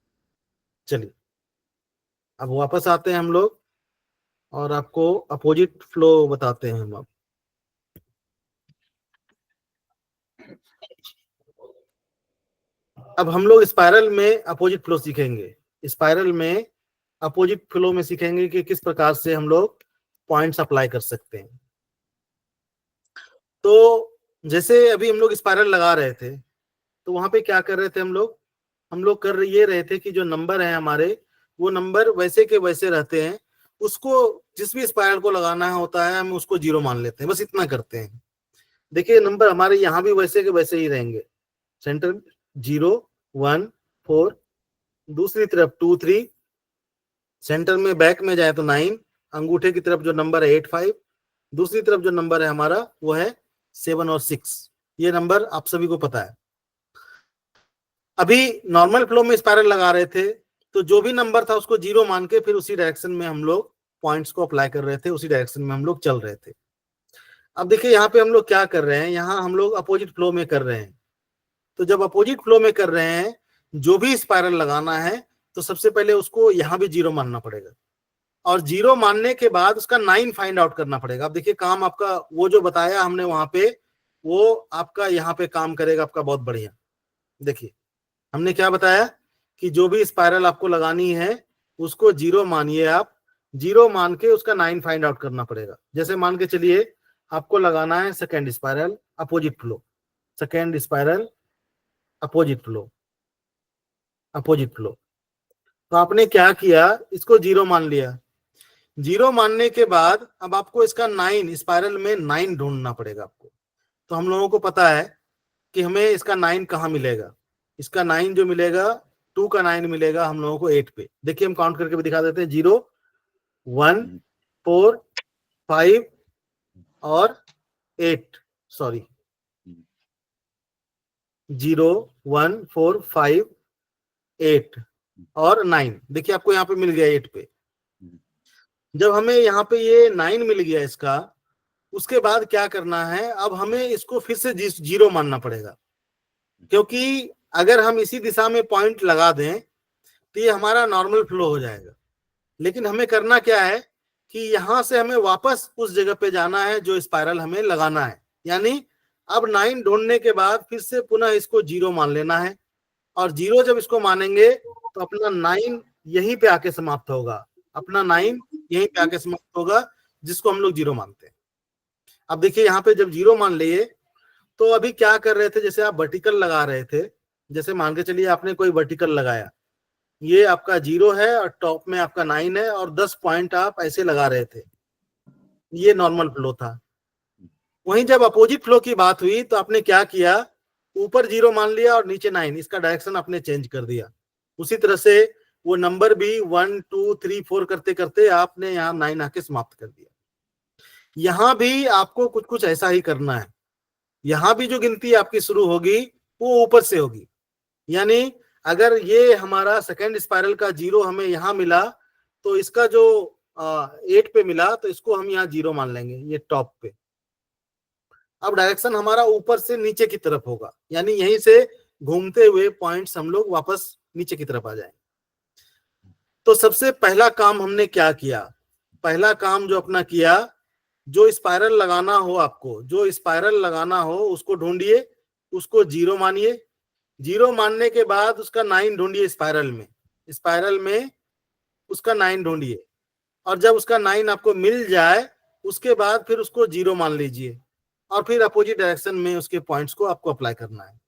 चलिए अब वापस आते हैं हम लोग और आपको अपोजिट फ्लो बताते हैं हम। अब हम लोग स्पाइरल में अपोजिट फ्लो सीखेंगे। स्पाइरल में अपोजिट फ्लो में सीखेंगे कि किस प्रकार से हम लोग पॉइंट्स अप्लाई कर सकते हैं। तो जैसे अभी हम लोग स्पाइरल लगा रहे थे तो वहां पे क्या कर रहे थे हम लोग कर ये रहे थे कि जो नंबर है हमारे वो नंबर वैसे के वैसे रहते हैं। उसको जिस भी स्पाइरल को लगाना होता है हम उसको 0 मान लेते हैं, बस इतना करते हैं। देखिए नंबर हमारे यहाँ भी वैसे के वैसे ही रहेंगे। सेंटर 0, 1, 4, दूसरी तरफ 2, 3, सेंटर में बैक में जाए तो 9, अंगूठे की तरफ जो नंबर है 8, 5, दूसरी तरफ जो नंबर है हमारा वो है 7 और 6। ये नंबर आप सभी को पता है। अभी नॉर्मल फ्लो में स्पाइरल लगा रहे थे तो जो भी नंबर था उसको 0 मान के फिर उसी डायरेक्शन में हम लोग पॉइंट्स को अप्लाई कर रहे थे, उसी डायरेक्शन में हम लोग चल रहे थे। अब देखिए यहाँ पे हम लोग क्या कर रहे हैं, यहाँ हम लोग अपोजिट फ्लो में कर रहे हैं। तो जब अपोजिट फ्लो में कर रहे हैं जो भी स्पाइरल लगाना है तो सबसे पहले उसको यहाँ भी 0 मानना पड़ेगा, और 0 मानने के बाद उसका 9 फाइंड आउट करना पड़ेगा। अब देखिए काम आपका वो जो बताया हमने वहां पे, वो आपका यहाँ पे काम करेगा आपका बहुत बढ़िया। देखिए हमने क्या बताया कि जो भी स्पाइरल आपको लगानी है उसको 0 मानिए आप, 0 मान के उसका 9 फाइंड आउट करना पड़ेगा। जैसे मान के चलिए आपको लगाना है second spiral opposite flow, second spiral opposite flow, opposite flow. तो आपने क्या किया, इसको 0 मान लिया। 0 मानने के बाद अब आपको इसका 9 स्पाइरल में 9 ढूंढना पड़ेगा आपको। तो हम लोगों को पता है कि हमें इसका 9 कहाँ मिलेगा। इसका 9 जो मिलेगा, 2 का 9 मिलेगा हम लोगों को 8 पे। देखिए हम काउंट करके भी दिखा देते हैं, 0 1 4 5 और 8, सॉरी 0 1 4 5 8 और 9। देखिए आपको यहाँ पे मिल गया 8 पे। जब हमें यहाँ पे ये 9 मिल गया इसका, उसके बाद क्या करना है, अब हमें इसको फिर से 0 मानना पड़ेगा, क्योंकि अगर हम इसी दिशा में पॉइंट लगा दें तो ये हमारा नॉर्मल फ्लो हो जाएगा। लेकिन हमें करना क्या है कि यहां से हमें वापस उस जगह पे जाना है जो स्पाइरल हमें लगाना है। यानी अब 9 ढूंढने के बाद फिर से पुनः इसको 0 मान लेना है, और 0 जब इसको मानेंगे तो अपना 9 यहीं पे आके समाप्त होगा, अपना 9 यहीं पे आके समाप्त होगा, जिसको हम लोग 0 मानते हैं। अब देखिए यहाँ पे जब 0 मान लिए तो अभी क्या कर रहे थे, जैसे आप वर्टिकल लगा रहे थे, जैसे मान के चलिए आपने कोई वर्टिकल लगाया, ये आपका 0 है और टॉप में आपका 9 है और 10 पॉइंट आप ऐसे लगा रहे थे, ये नॉर्मल फ्लो था। वहीं जब अपोजिट फ्लो की बात हुई तो आपने क्या किया, ऊपर 0 मान लिया और नीचे 9, इसका डायरेक्शन आपने चेंज कर दिया। उसी तरह से वो नंबर भी 1 2 3 4 करते करते आपने यहाँ 9 आके समाप्त कर दिया। यहां भी आपको कुछ कुछ ऐसा ही करना है। यहां भी जो गिनती आपकी शुरू होगी वो ऊपर से होगी। यानी अगर ये हमारा सेकेंड स्पाइरल का 0 हमें यहां मिला, तो इसका जो 8 पे मिला, तो इसको हम यहाँ 0 मान लेंगे, ये टॉप पे। अब डायरेक्शन हमारा ऊपर से नीचे की तरफ होगा, यानी यहीं से घूमते हुए पॉइंट्स हम लोग वापस नीचे की तरफ आ जाएंगे। तो सबसे पहला काम हमने क्या किया, पहला काम जो अपना किया, जो स्पाइरल लगाना हो आपको, जो स्पाइरल लगाना हो उसको ढूंढिए, उसको 0 मानिए। 0 मानने के बाद उसका 9 ढूंढिए स्पाइरल में, स्पाइरल में उसका 9 ढूंढिए, और जब उसका 9 आपको मिल जाए उसके बाद फिर उसको 0 मान लीजिए, और फिर अपोजिट डायरेक्शन में उसके पॉइंट्स को आपको अप्लाई करना है।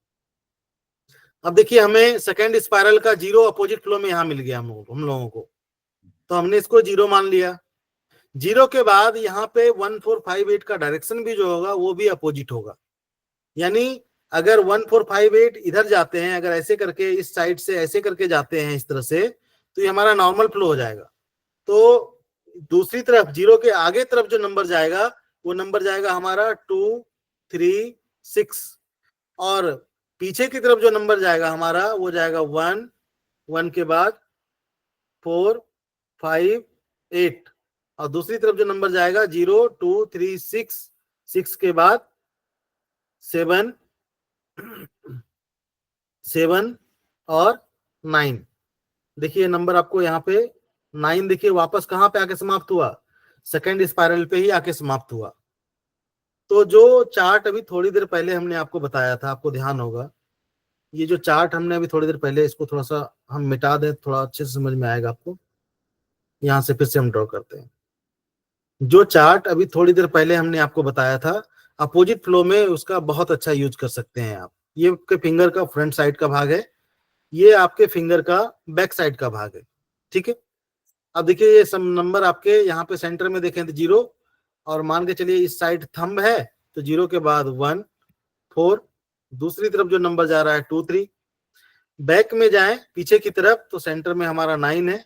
अब देखिए हमें सेकेंड स्पाइरल का 0 अपोजिट फ्लो में यहां मिल गया हम लोगों को, तो हमने इसको 0 मान लिया। 0 के बाद यहाँ पे 1 4 5 8 का डायरेक्शन भी जो होगा वो भी अपोजिट होगा। यानी अगर 1 4 5 8 इधर जाते हैं, अगर ऐसे करके इस साइड से ऐसे करके जाते हैं इस तरह से, तो ये हमारा नॉर्मल फ्लो हो जाएगा। तो दूसरी तरफ 0 के आगे तरफ जो नंबर जाएगा वो नंबर जाएगा हमारा 2 3 6, और पीछे की तरफ जो नंबर जाएगा हमारा वो जाएगा 1 1 के बाद 4 5 8, और दूसरी तरफ जो नंबर जाएगा 0 2 3 6 6 के बाद 7 7 और 9। देखिए नंबर आपको यहाँ पे 9 देखिए वापस कहाँ पे आके समाप्त हुआ, सेकेंड स्पाइरल पे ही आके समाप्त हुआ। तो जो चार्ट अभी थोड़ी देर पहले हमने आपको बताया था, आपको ध्यान होगा, ये जो चार्ट हमने अभी थोड़ी देर पहले, इसको थोड़ा सा हम मिटा दें, थोड़ा अच्छे से समझ में आएगा आपको। यहां से फिर से हम ड्रॉ करते हैं। जो चार्ट अभी थोड़ी देर पहले हमने आपको बताया था, अपोजिट फ्लो में उसका बहुत अच्छा यूज कर सकते हैं आप। ये आपके फिंगर का फ्रंट साइड का भाग है, ये आपके फिंगर का बैक साइड का भाग है, ठीक है। अब देखिए ये सब नंबर आपके यहाँ पे सेंटर में देखें तो 0, और मान के चलिए इस साइड थंब है तो 0 के बाद 1 4, दूसरी तरफ जो नंबर जा रहा है 2 3, बैक में जाएं पीछे की तरफ तो सेंटर में हमारा 9 है,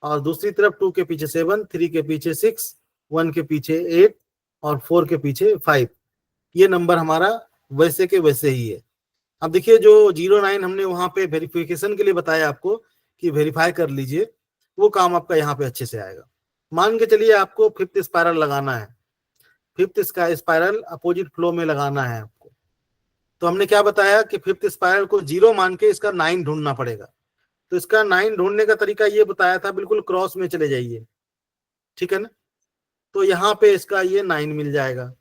और दूसरी तरफ 2 के पीछे 7, 3 के पीछे 6, 1 के पीछे 8 और 4 के पीछे 5। ये नंबर हमारा वैसे के वैसे ही है। अब देखिए जो 0 9 हमने वहां पे वेरिफिकेशन के लिए बताया आपको कि वेरीफाई कर लीजिए, वो काम आपका यहाँ पे अच्छे से आएगा। मान के चलिए आपको 5th स्पाइरल लगाना है, 5th स्पाइरल अपोजिट फ्लो में लगाना है आपको, तो हमने क्या बताया कि 5th स्पाइरल को 0 मान के इसका 9 ढूंढना पड़ेगा। तो इसका 9 ढूंढने का तरीका ये बताया था, बिल्कुल क्रॉस में चले जाइए, ठीक है ना। तो यहाँ पे इसका ये 9 मिल जाएगा।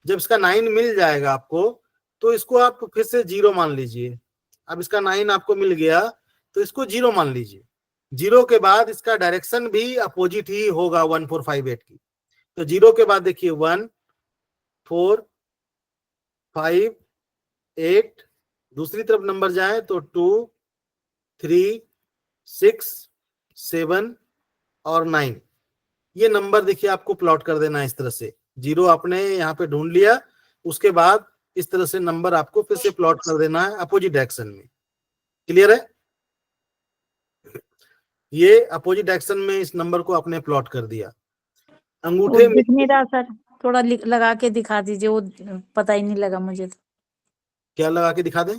जब इसका 9 मिल जाएगा आपको, तो इसको आप फिर से 0 मान लीजिए। अब इसका 9 आपको मिल गया तो इसको 0 मान लीजिए। 0 के बाद इसका डायरेक्शन भी अपोजिट ही होगा 1 4 5 8 की। तो 0 के बाद देखिए 1 4 5 8, दूसरी तरफ नंबर जाए तो 2 3 6 7 और 9। ये नंबर देखिए आपको प्लॉट कर देना है इस तरह से। 0 आपने यहाँ पे ढूंढ लिया, उसके बाद इस तरह से नंबर आपको फिर से प्लॉट कर देना है अपोजिट डायरेक्शन में। क्लियर है? ये अपोजिट डायरेक्शन में इस नंबर को आपने प्लॉट कर दिया। अंगूठे में दिख नहीं रहा सर, थोड़ा लगा के दिखा दीजिए, वो पता ही नहीं लगा मुझे तो। क्या लगा के दिखा दें?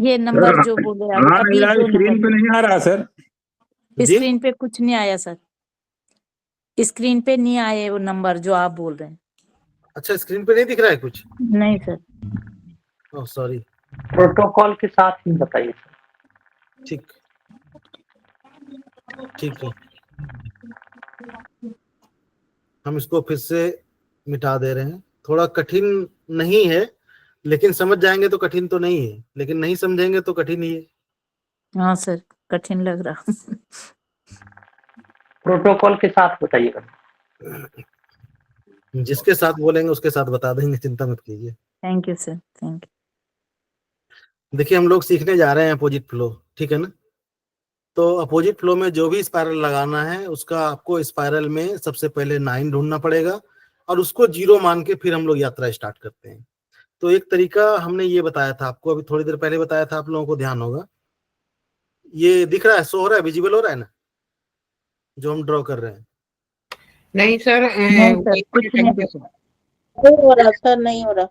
ये नंबर जो बोले आप, हाँ, अभी यार जो स्क्रीन पे नंबर नहीं आ रहा सर। जी? स्क्रीन पे कुछ नहीं आया सर, स्क्रीन पे नहीं आए वो नंबर जो आप बोल रहे हैं। अच्छा, स्क्रीन पे नहीं दिख रहा है कुछ? नहीं सर। Oh sorry. प्रोटोकॉल के साथ ही बताइए सर। ठीक ठीक है, हम इसको फिर से मिटा दे रहे हैं। थोड़ा कठिन नहीं है, लेकिन समझ जाएंगे तो कठिन तो नहीं है, लेकिन नहीं समझेंगे तो कठिन ही है। हाँ सर, कठिन लग रहा। प्रोटोकॉल के साथ बताइएगा। जिसके साथ बोलेंगे उसके साथ बता देंगे, चिंता मत कीजिए। Thank you sir, thank you. देखिए हम लोग सीखने जा रहे हैं अपोजिट फ्लो, ठीक है ना। तो अपोजिट फ्लो में जो भी स्पाइरल लगाना है उसका आपको स्पाइरल में सबसे पहले 9 ढूंढना पड़ेगा और उसको 0 मान के फिर हम लोग यात्रा स्टार्ट करते हैं। तो एक तरीका हमने ये बताया था आपको, अभी थोड़ी देर पहले बताया था, आप लोगों को ध्यान होगा। ये दिख रहा है, शो हो रहा है, विजिबल हो रहा है ना जो हम ड्रॉ कर रहे हैं? नहीं सर, नहीं सर, कुछ नहीं दिख हो रहा सर, नहीं हो रहा।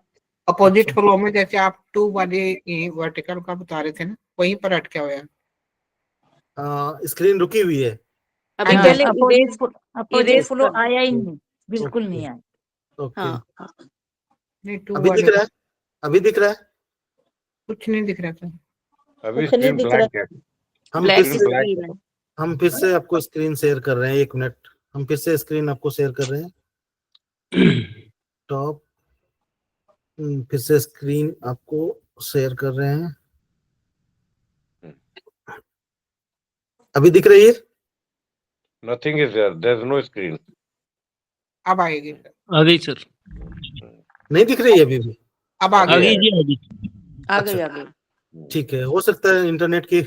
अपोजिट फ्लो में जैसे आप 2 वाले वर्टिकल का बता रहे थे ना, वहीं पर अटके हुए हैं। स्क्रीन रुकी हुई है। अभी हाँ, पहले अपोजिट फ्लो कर- आया ही नहीं, बिल्कुल ओके। नहीं आया। ओके, हाँ, नहीं, 2 अभी वाले दिख रहा है? अभी दिख रहा है? कुछ नहीं दिख रहा था। अभी कुछ नहीं स्क्रीन दिख ब्लैंक है। हम ब्लैक फिर से स्क्रीन स्क्रीन है। हम फिर से आपको स्क्रीन शेयर कर रहे हैं। 1 मिनट, हम फिर से स्क्रीन आपको शेयर कर रहे हैं। टॉप, फिर से स्क्रीन आपको शेयर कर रहे हैं। अभी दिख रही है? Nothing is there is no screen. अब आएगी सर, आ गई सर, नहीं दिख रही है अभी भी? अब आ आ गई। गई जी, आ गई। आ गई, आ गई। ठीक है, हो सकता है इंटरनेट की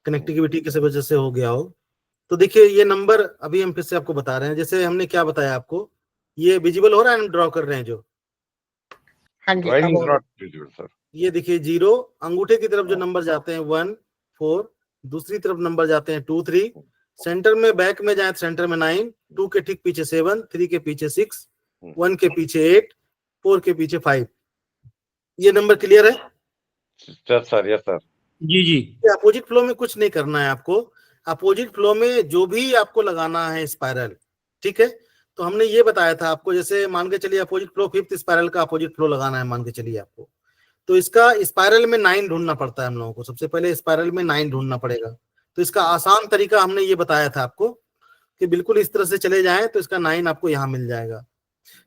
कनेक्टिविटी किसी वजह से हो गया हो। तो देखिए ये नंबर अभी हम फिर से आपको बता रहे हैं। जैसे हमने क्या बताया आपको, ये विजिबल हो रहा है, हम ड्रॉ कर रहे हैं जो। हाँ जी, ड्राइंग अब इज हो नॉट विजिबल सर। ये देखिए 0, अंगूठे की तरफ जो नंबर जाते हैं 1 4, दूसरी तरफ नंबर जाते हैं 2 3, सेंटर में बैक में जाए सेंटर में 9, 2 के ठीक पीछे 7, 3 के पीछे 6, 1 के पीछे 8, 4 के पीछे 5। ये नंबर क्लियर है? Yes sir, yes sir. जी जी, अपोजिट फ्लो में कुछ नहीं करना है आपको। अपोजिट फ्लो में जो भी आपको लगाना है स्पाइरल, ठीक है, तो हमने ये बताया था आपको। जैसे मान के चलिए अपोजिट फ्लो 5th स्पाइरल का अपोजिट फ्लो लगाना है, मान के चलिए आपको, तो इसका स्पाइरल में 9 ढूंढना पड़ता है हम लोगों को। सबसे पहले स्पाइरल में 9 ढूंढना पड़ेगा। तो इसका आसान तरीका हमने ये बताया था आपको कि बिल्कुल इस तरह से चले जाएं तो इसका 9 आपको यहाँ मिल जाएगा।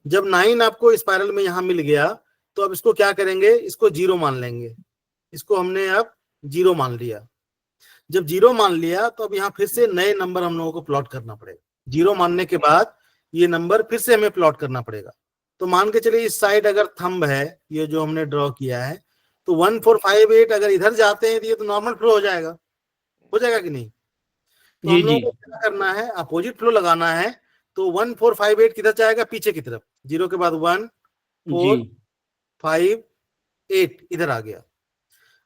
जब 9 आपको स्पाइरल में यहाँ मिल गया तो अब इसको क्या करेंगे, इसको 0 मान लेंगे। इसको हमने अब 0 मान लिया। जब 0 मान लिया तो अब यहाँ फिर से नए नंबर हम लोगों को प्लॉट करना पड़ेगा। 0 मानने के बाद ये नंबर फिर से हमें प्लॉट करना पड़ेगा। तो मान के चलिए इस साइड अगर थंब है, ये जो हमने ड्रॉ किया है, तो 1 4 5 8 अगर इधर जाते हैं तो ये तो नॉर्मल फ्लो हो जाएगा कि नहीं? तो हम लोगों को क्या करना है, अपोजिट फ्लो लगाना है। तो 1 4 5 8 किधर जाएगा? पीछे की तरफ। 0 के बाद 1 4 5 8 इधर आ गया।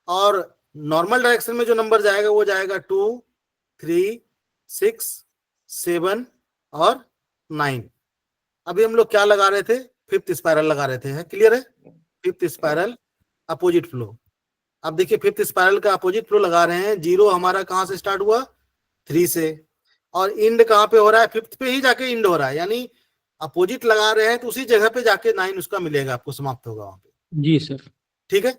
और नॉर्मल डायरेक्शन में जो नंबर जाएगा वो जाएगा 2 3 6 7 और 9। अभी हम लोग क्या लगा रहे थे? 5th स्पाइरल लगा रहे थे। है क्लियर है? 5th spiral opposite flow. अब देखिए 5th स्पाइरल का अपोजिट फ्लो लगा रहे हैं। 0 हमारा कहां से स्टार्ट हुआ? 3 से, और इंड कहां पे हो रहा है? 5th पे ही जाके इंड हो रहा है। यानी अपोजिट लगा रहे हैं तो उसी जगह पे जाके 9 उसका मिलेगा, आपको समाप्त होगा वहां पे। जी सर। ठीक है,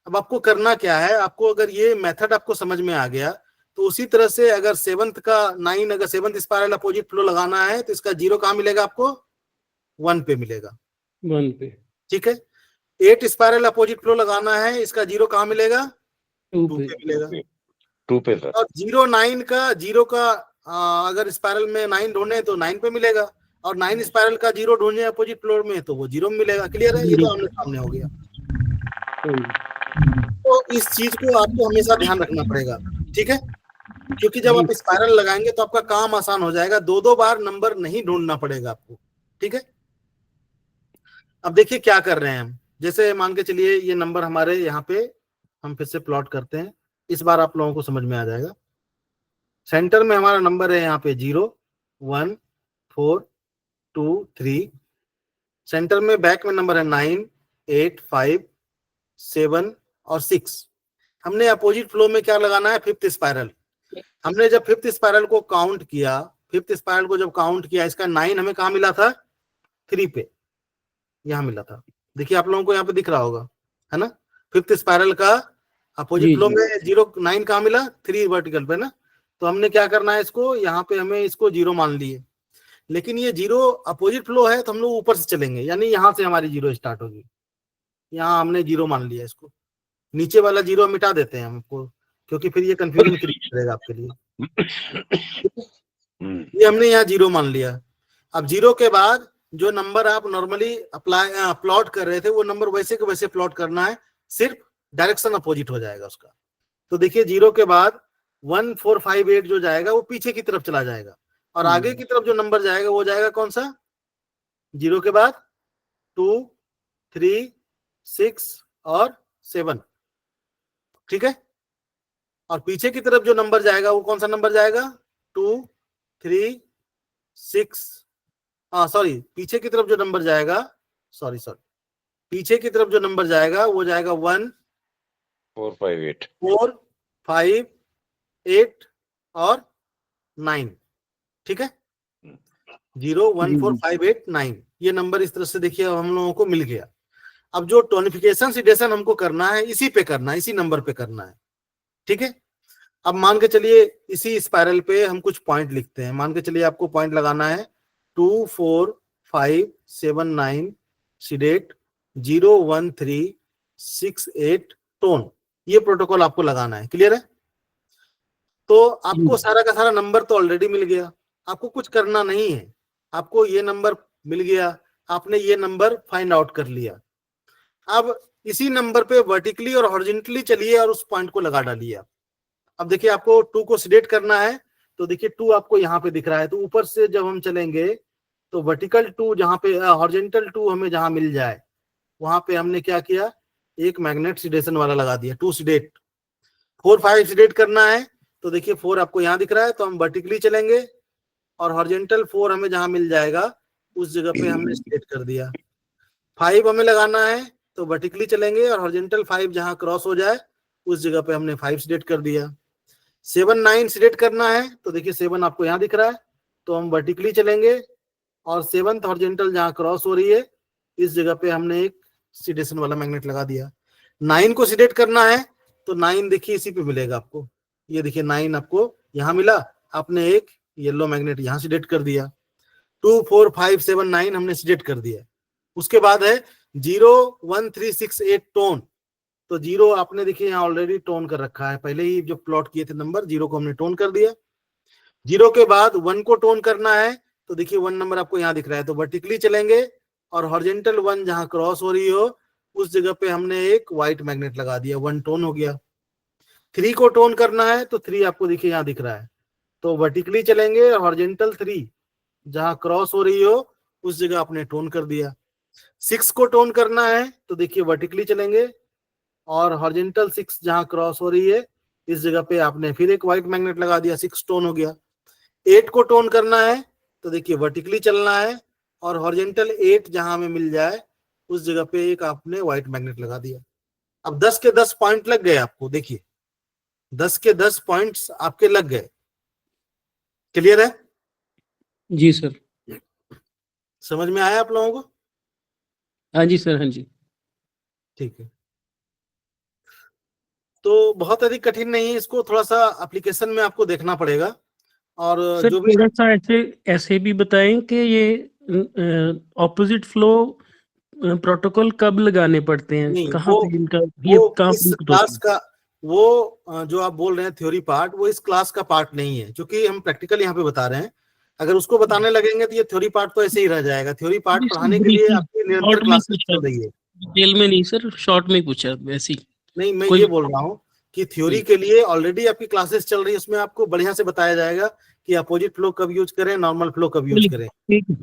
अब आपको करना क्या है, आपको अगर ये मेथड आपको समझ में आ गया तो उसी तरह से अगर 7th का 9 अगर 7th स्पाइरल अपोजिट फ्लो लगाना है तो इसका 0 कहाँ मिलेगा आपको? 1 पे मिलेगा। 1 पे। ठीक है। 8 स्पाइरल अपोजिट फ्लो लगाना है, इसका 0 कहाँ मिलेगा? 2 2 पे। पे मिलेगा। 2 पे सर। और 0 का अगर स्पाइरल में 9 ढूंढे तो 9 पे मिलेगा, और 9 स्पाइरल का 0 ढूंढे अपोजिट फ्लोर में तो वो 0 में मिलेगा। क्लियर है? ये तो आमने सामने हो गया। तो इस चीज को आपको हमेशा ध्यान रखना पड़ेगा। ठीक है, क्योंकि जब आप स्पाइरल लगाएंगे तो आपका काम आसान हो जाएगा, 2 बार नंबर नहीं ढूंढना पड़ेगा आपको। ठीक है, अब देखिए क्या कर रहे हैं हम। जैसे मान के चलिए ये नंबर हमारे यहाँ पे हम फिर से प्लॉट करते हैं, इस बार आप लोगों को समझ में आ जाएगा। सेंटर में हमारा नंबर है यहाँ पे 0 1 4 2 3। सेंटर में बैक में नंबर है 9 8 5 7 और 6। हमने अपोजिट फ्लो में क्या लगाना है? 5th spiral. हमने जब 5th स्पाइरल को काउंट किया, 5th स्पाइरल को जब काउंट किया, इसका 9 हमें कहाँ मिला था? 3 पे, यहाँ मिला था। देखिए आप लोगों को यहाँ पे दिख रहा होगा, है ना? 5th स्पाइरल का अपोजिट फ्लो में 0 9 कहाँ मिला? 3 वर्टिकल पे ना। तो हमने क्या करना है, इसको यहाँ पे हमें इसको 0 मान लिए, लेकिन ये 0 अपोजिट फ्लो है तो हम लोग ऊपर से चलेंगे, यानी यहाँ से हमारी 0 स्टार्ट होगी। यहाँ हमने 0 मान लिया, इसको नीचे वाला 0 मिटा देते हैं हमको, क्योंकि फिर ये कंफ्यूजन क्रिएट करेगा आपके लिए। ये हमने यहाँ 0 मान लिया। अब 0 के बाद जो नंबर आप नॉर्मली प्लॉट कर रहे थे वो नंबर वैसे के वैसे प्लॉट करना है, सिर्फ डायरेक्शन अपोजिट हो जाएगा उसका। तो देखिए 0 के बाद 1 4 5 8 जो जाएगा वो पीछे की तरफ चला जाएगा, और आगे की तरफ जो नंबर जाएगा वो जाएगा कौन सा? 0 के बाद 2 3 6 और 7। ठीक है, और पीछे की तरफ जो नंबर जाएगा वो कौन सा नंबर जाएगा? 2 3 6 सॉरी, पीछे की तरफ जो नंबर जाएगा, सॉरी पीछे की तरफ जो नंबर जाएगा वो जाएगा 1 4 5 8 4 5 8 और 9। ठीक है, 0 1 4 5 8 9, ये नंबर इस तरह से देखिए हम लोगों को मिल गया। अब जो टोनिफिकेशन सिडेशन हमको करना है इसी पे करना है, इसी नंबर पे करना है। ठीक है, अब मान के चलिए इसी स्पाइरल पे हम कुछ पॉइंट लिखते हैं। मान के चलिए आपको पॉइंट लगाना है 2 4 5 7 9 सिडेट 0 1 3 6 8 टोन, ये प्रोटोकॉल आपको लगाना है। क्लियर है? तो आपको सारा का सारा नंबर तो ऑलरेडी मिल गया, आपको कुछ करना नहीं है। आपको ये नंबर मिल गया, आपने ये नंबर फाइंड आउट कर लिया। अब इसी नंबर पे वर्टिकली और हॉरिजॉन्टली चलिए और उस पॉइंट को लगा डालिए आप। अब देखिए आपको 2 को सिलेक्ट करना है, तो देखिए 2 आपको यहाँ पे दिख रहा है, तो ऊपर से जब हम चलेंगे तो वर्टिकल 2 जहाँ पे हॉरिजॉन्टल 2 हमें जहाँ मिल जाए वहां पे हमने क्या किया? एक मैग्नेट सिडेशन वाला लगा दिया, 2 सिडेट। 4 5 सिडेट करना है, तो देखिए 4 आपको यहाँ दिख रहा है, तो हम वर्टिकली चलेंगे और हॉरिजॉन्टल 4 हमें जहाँ मिल जाएगा उस जगह पे हमने सिलेक्ट कर दिया। 5 हमें लगाना है, तो वर्टिकली चलेंगे और हॉरिजॉन्टल 5 जहां क्रॉस हो जाए उस जगह पे हमने 5 सिलेक्ट कर दिया। 7 9 सिलेक्ट करना है, तो देखिए 7 आपको यहाँ दिख रहा है, तो हम वर्टिकली चलेंगे और 7th हॉरिजॉन्टल जहां क्रॉस हो रही है इस जगह पे हमने एक सिडेशन वाला मैग्नेट लगा दिया। 9 को सिलेक्ट करना है, तो 9 देखिए इसी पे मिलेगा आपको। ये देखिए 9 आपको यहाँ मिला, आपने एक येलो मैग्नेट यहाँ सिलेक्ट कर दिया। 2 4 5 7 9 हमने सिलेक्ट कर दिया। उसके बाद है 0 1 3 6 8 टोन, तो 0 आपने देखिए यहाँ ऑलरेडी टोन कर रखा है, पहले ही जो प्लॉट किए थे नंबर 0 को हमने टोन कर दिया। 0 के बाद 1 को टोन करना है, तो देखिए 1 नंबर आपको यहाँ दिख रहा है, तो वर्टिकली चलेंगे और हॉरिजॉन्टल 1 जहां क्रॉस हो रही हो उस जगह पे हमने एक व्हाइट मैग्नेट लगा दिया, 1 टोन हो गया। 3 को टोन करना है, तो 3 आपको देखिए यहाँ दिख रहा है, तो वर्टिकली चलेंगे और हॉरिजॉन्टल 3 जहां क्रॉस हो रही हो उस जगह आपने टोन कर दिया। 6 को टोन करना है, तो देखिए वर्टिकली चलेंगे और हॉरिजॉन्टल 6 जहां क्रॉस हो रही है इस जगह पे आपने फिर एक व्हाइट मैग्नेट लगा दिया, 6 टोन हो गया। 8 को टोन करना है, तो देखिए वर्टिकली चलना है और हॉरिजॉन्टल 8 जहां हमें मिल जाए उस जगह पे एक आपने व्हाइट मैग्नेट लगा दिया। अब 10 के 10 पॉइंट लग गए आपको, देखिए 10 के 10 पॉइंट्स आपके लग गए। क्लियर है? जी सर। समझ में आया आप लोगों को? हाँ जी सर, हाँ जी। ठीक है, तो बहुत अधिक कठिन नहीं है, इसको थोड़ा सा एप्लीकेशन में आपको देखना पड़ेगा। और सर जो भी थोड़ा सा ऐसे ऐसे भी बताएं कि ये ऑपोजिट फ्लो प्रोटोकॉल कब लगाने पड़ते हैं, नहीं, कहाँ वो पे इनका ये वो कहाँ इस प्रयुक्त क्लास होता है? का वो जो आप बोल रहे हैं थ्योरी पार्ट, वो इस क्लास का पार्ट नहीं है, क्योंकि हम प्रैक्टिकल यहाँ पे बता रहे हैं। अगर उसको बताने लगेंगे तो ये थ्योरी पार्ट तो ऐसे ही रह जाएगा। थ्योरी पार्ट पढ़ाने के लिए आपकी निरंतर शॉर्ट में क्लासेस पूछा, चल रही है। डिटेल में नहीं सर, शॉर्ट में पूछा वैसे ही। नहीं, मैं कोई ये बोल रहा हूँ कि थ्योरी के लिए ऑलरेडी आपकी क्लासेस चल रही है, उसमें आपको बढ़िया से बताया जाएगा कि अपोजिट फ्लो कब यूज करें, नॉर्मल फ्लो कब यूज करें।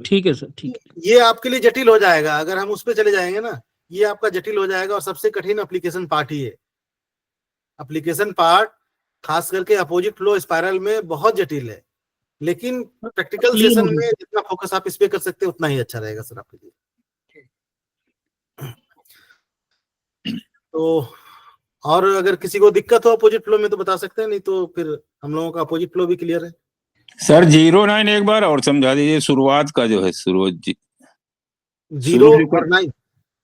ठीक है सर, ठीक है। ये आपके लिए जटिल हो जाएगा अगर हम उस पर चले जाएंगे ना, ये आपका जटिल हो जाएगा। और सबसे कठिन एप्लीकेशन पार्ट ही है। एप्लीकेशन पार्ट खास करके अपोजिट फ्लो स्पाइरल में बहुत जटिल है, लेकिन प्रैक्टिकल Clear सेशन हो गया। में जितना फोकस आप इस पे कर सकते हैं उतना ही अच्छा रहेगा सर आपके लिए। तो और अगर किसी को दिक्कत हो अपोजिट फ्लो में तो बता सकते हैं, नहीं तो फिर हम लोगों का अपोजिट फ्लो भी क्लियर है। सर 09 एक बार और समझा दीजिए, शुरुआत का जो है शुरू 0 और 9।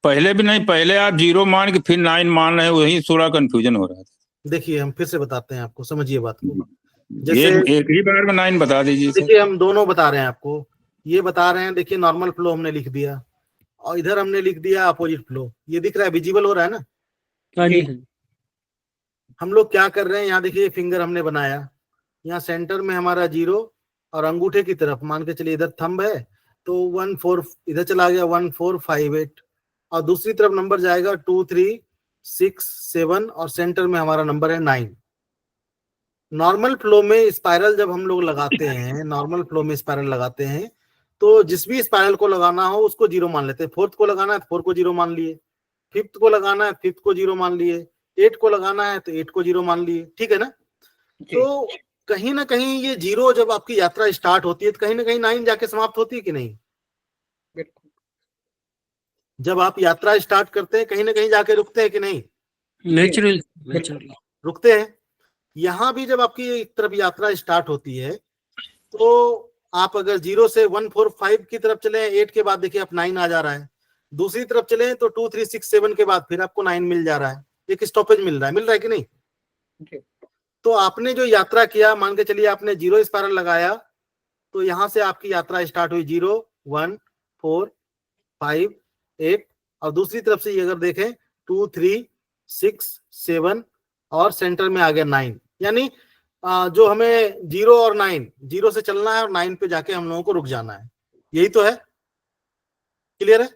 पहले भी नहीं, पहले आप 0 मान के फिर 9 मान रहे हैं, वही थोड़ा कंफ्यूजन हो रहा था। देखिए हम फिर से बताते हैं आपको, समझिए बात को। जैसे एक ही बार में 9 बता दीजिए सर। देखिए हम दोनों बता रहे हैं आपको, ये बता रहे हैं। देखिए नॉर्मल फ्लो हमने लिख दिया और इधर हमने लिख दिया अपोजिट फ्लो। ये दिख रहा है, विजिबल हो रहा है ना? हाँ जी, हाँ जी। हम लोग क्या कर रहे हैं, यहाँ देखिए फिंगर हमने बनाया, यहाँ सेंटर में हमारा 0 और अंगूठे की तरफ मान के चलिए इधर थंब है तो 1 4 इधर चला गया 1 4 5 8, और दूसरी तरफ नंबर जाएगा 2 3 6 7 और सेंटर में हमारा नंबर है 9। नॉर्मल फ्लो में स्पाइरल जब हम लोग लगाते हैं, नॉर्मल फ्लो में स्पाइरल लगाते हैं तो जिस भी स्पाइरल को लगाना हो उसको 0 मान लेते हैं। 4th को लगाना है तो 4 को 0 मान लिए, 5th को लगाना है 5th को 0 मान लिए, 8 को लगाना है तो 8 को 0 मान लिए। ठीक है ना? तो कहीं ना कहीं ये 0 जब आपकी यात्रा स्टार्ट होती है तो कहीं ना कहीं 9 जाके समाप्त होती है कि नहीं? जब आप यात्रा स्टार्ट करते हैं कहीं ना कहीं जाके रुकते हैं कि नहीं? नेचुरल रुकते हैं। यहाँ भी जब आपकी एक तरफ यात्रा स्टार्ट होती है तो आप अगर 0 से 1 4 5 की तरफ चले, 8 के बाद देखिए आप 9 आ जा रहा है। दूसरी तरफ चले तो 2 3 6 7 के बाद फिर आपको 9 मिल जा रहा है, एक स्टॉपेज मिल रहा है कि नहीं? तो आपने जो यात्रा किया, मान के चलिए आपने 0 स्पाइरल लगाया तो यहां से आपकी यात्रा स्टार्ट हुई 0 1 4 5 8, और दूसरी तरफ से ये अगर देखें 2 3 6 7 और सेंटर में आ गया 9। यानी जो हमें 0 और 9, 0 से चलना है और 9 पे जाके हम लोगों को रुक जाना है। यही तो है, क्लियर है?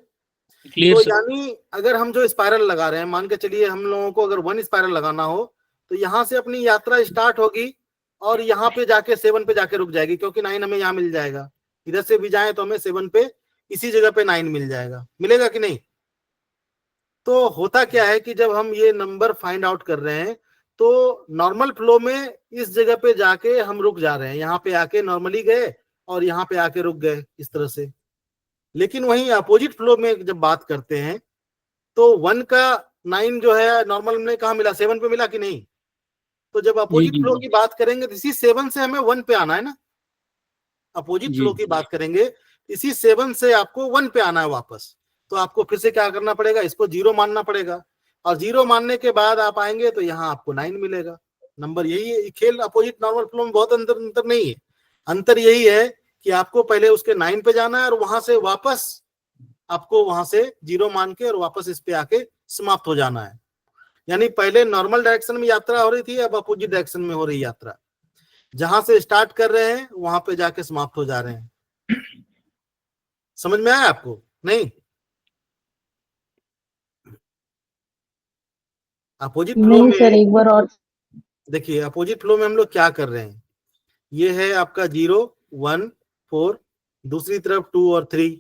क्लियर तो सर। यानी अगर हम जो स्पाइरल लगा रहे हैं, मान के चलिए हम लोगों को अगर 1 स्पाइरल लगाना हो तो यहाँ से अपनी यात्रा स्टार्ट होगी और यहाँ पे जाके 7 पे जाके रुक जाएगी, क्योंकि 9 हमें यहाँ मिल जाएगा। इधर से भी जाए तो हमें 7 पे इसी जगह पे 9 मिल जाएगा, मिलेगा कि नहीं? तो होता क्या है कि जब हम ये नंबर फाइंड आउट कर रहे हैं तो नॉर्मल फ्लो में इस जगह पे जाके हम रुक जा रहे हैं, यहाँ पे आके नॉर्मली गए और यहाँ पे आके रुक गए इस तरह से। लेकिन वहीं अपोजिट फ्लो में जब बात करते हैं तो 1 का 9 जो है नॉर्मल में कहाँ मिला, 7 पे मिला कि नहीं? तो जब अपोजिट फ्लो की बात करेंगे तो इसी 7 से हमें 1 पे आना है ना। अपोजिट फ्लो की बात करेंगे इसी 7 से आपको 1 पे आना है वापस। तो आपको फिर से क्या करना पड़ेगा, इसको 0 मानना पड़ेगा, और 0 मानने के बाद आप आएंगे तो यहाँ आपको 9 मिलेगा। नंबर यही है खेल। अपोजिट नॉर्मल फ्लो में बहुत अंतर नहीं है। अंतर यही है कि आपको पहले उसके 9 पे जाना है और वहां से वापस आपको वहां से 0 मान के और वापस इस पे आके समाप्त हो जाना है। यानी पहले नॉर्मल डायरेक्शन में यात्रा हो रही थी, अब अपोजिट डायरेक्शन में हो रही यात्रा। जहां से स्टार्ट कर रहे हैं वहां पे जाके समाप्त हो जा रहे हैं। समझ में आया आपको? नहीं? अपोजिट फ्लो में सर एक बार और देखिए, अपोजिट फ्लो में हम लोग क्या कर रहे हैं, ये है आपका 0 1 4, दूसरी तरफ 2 और 3,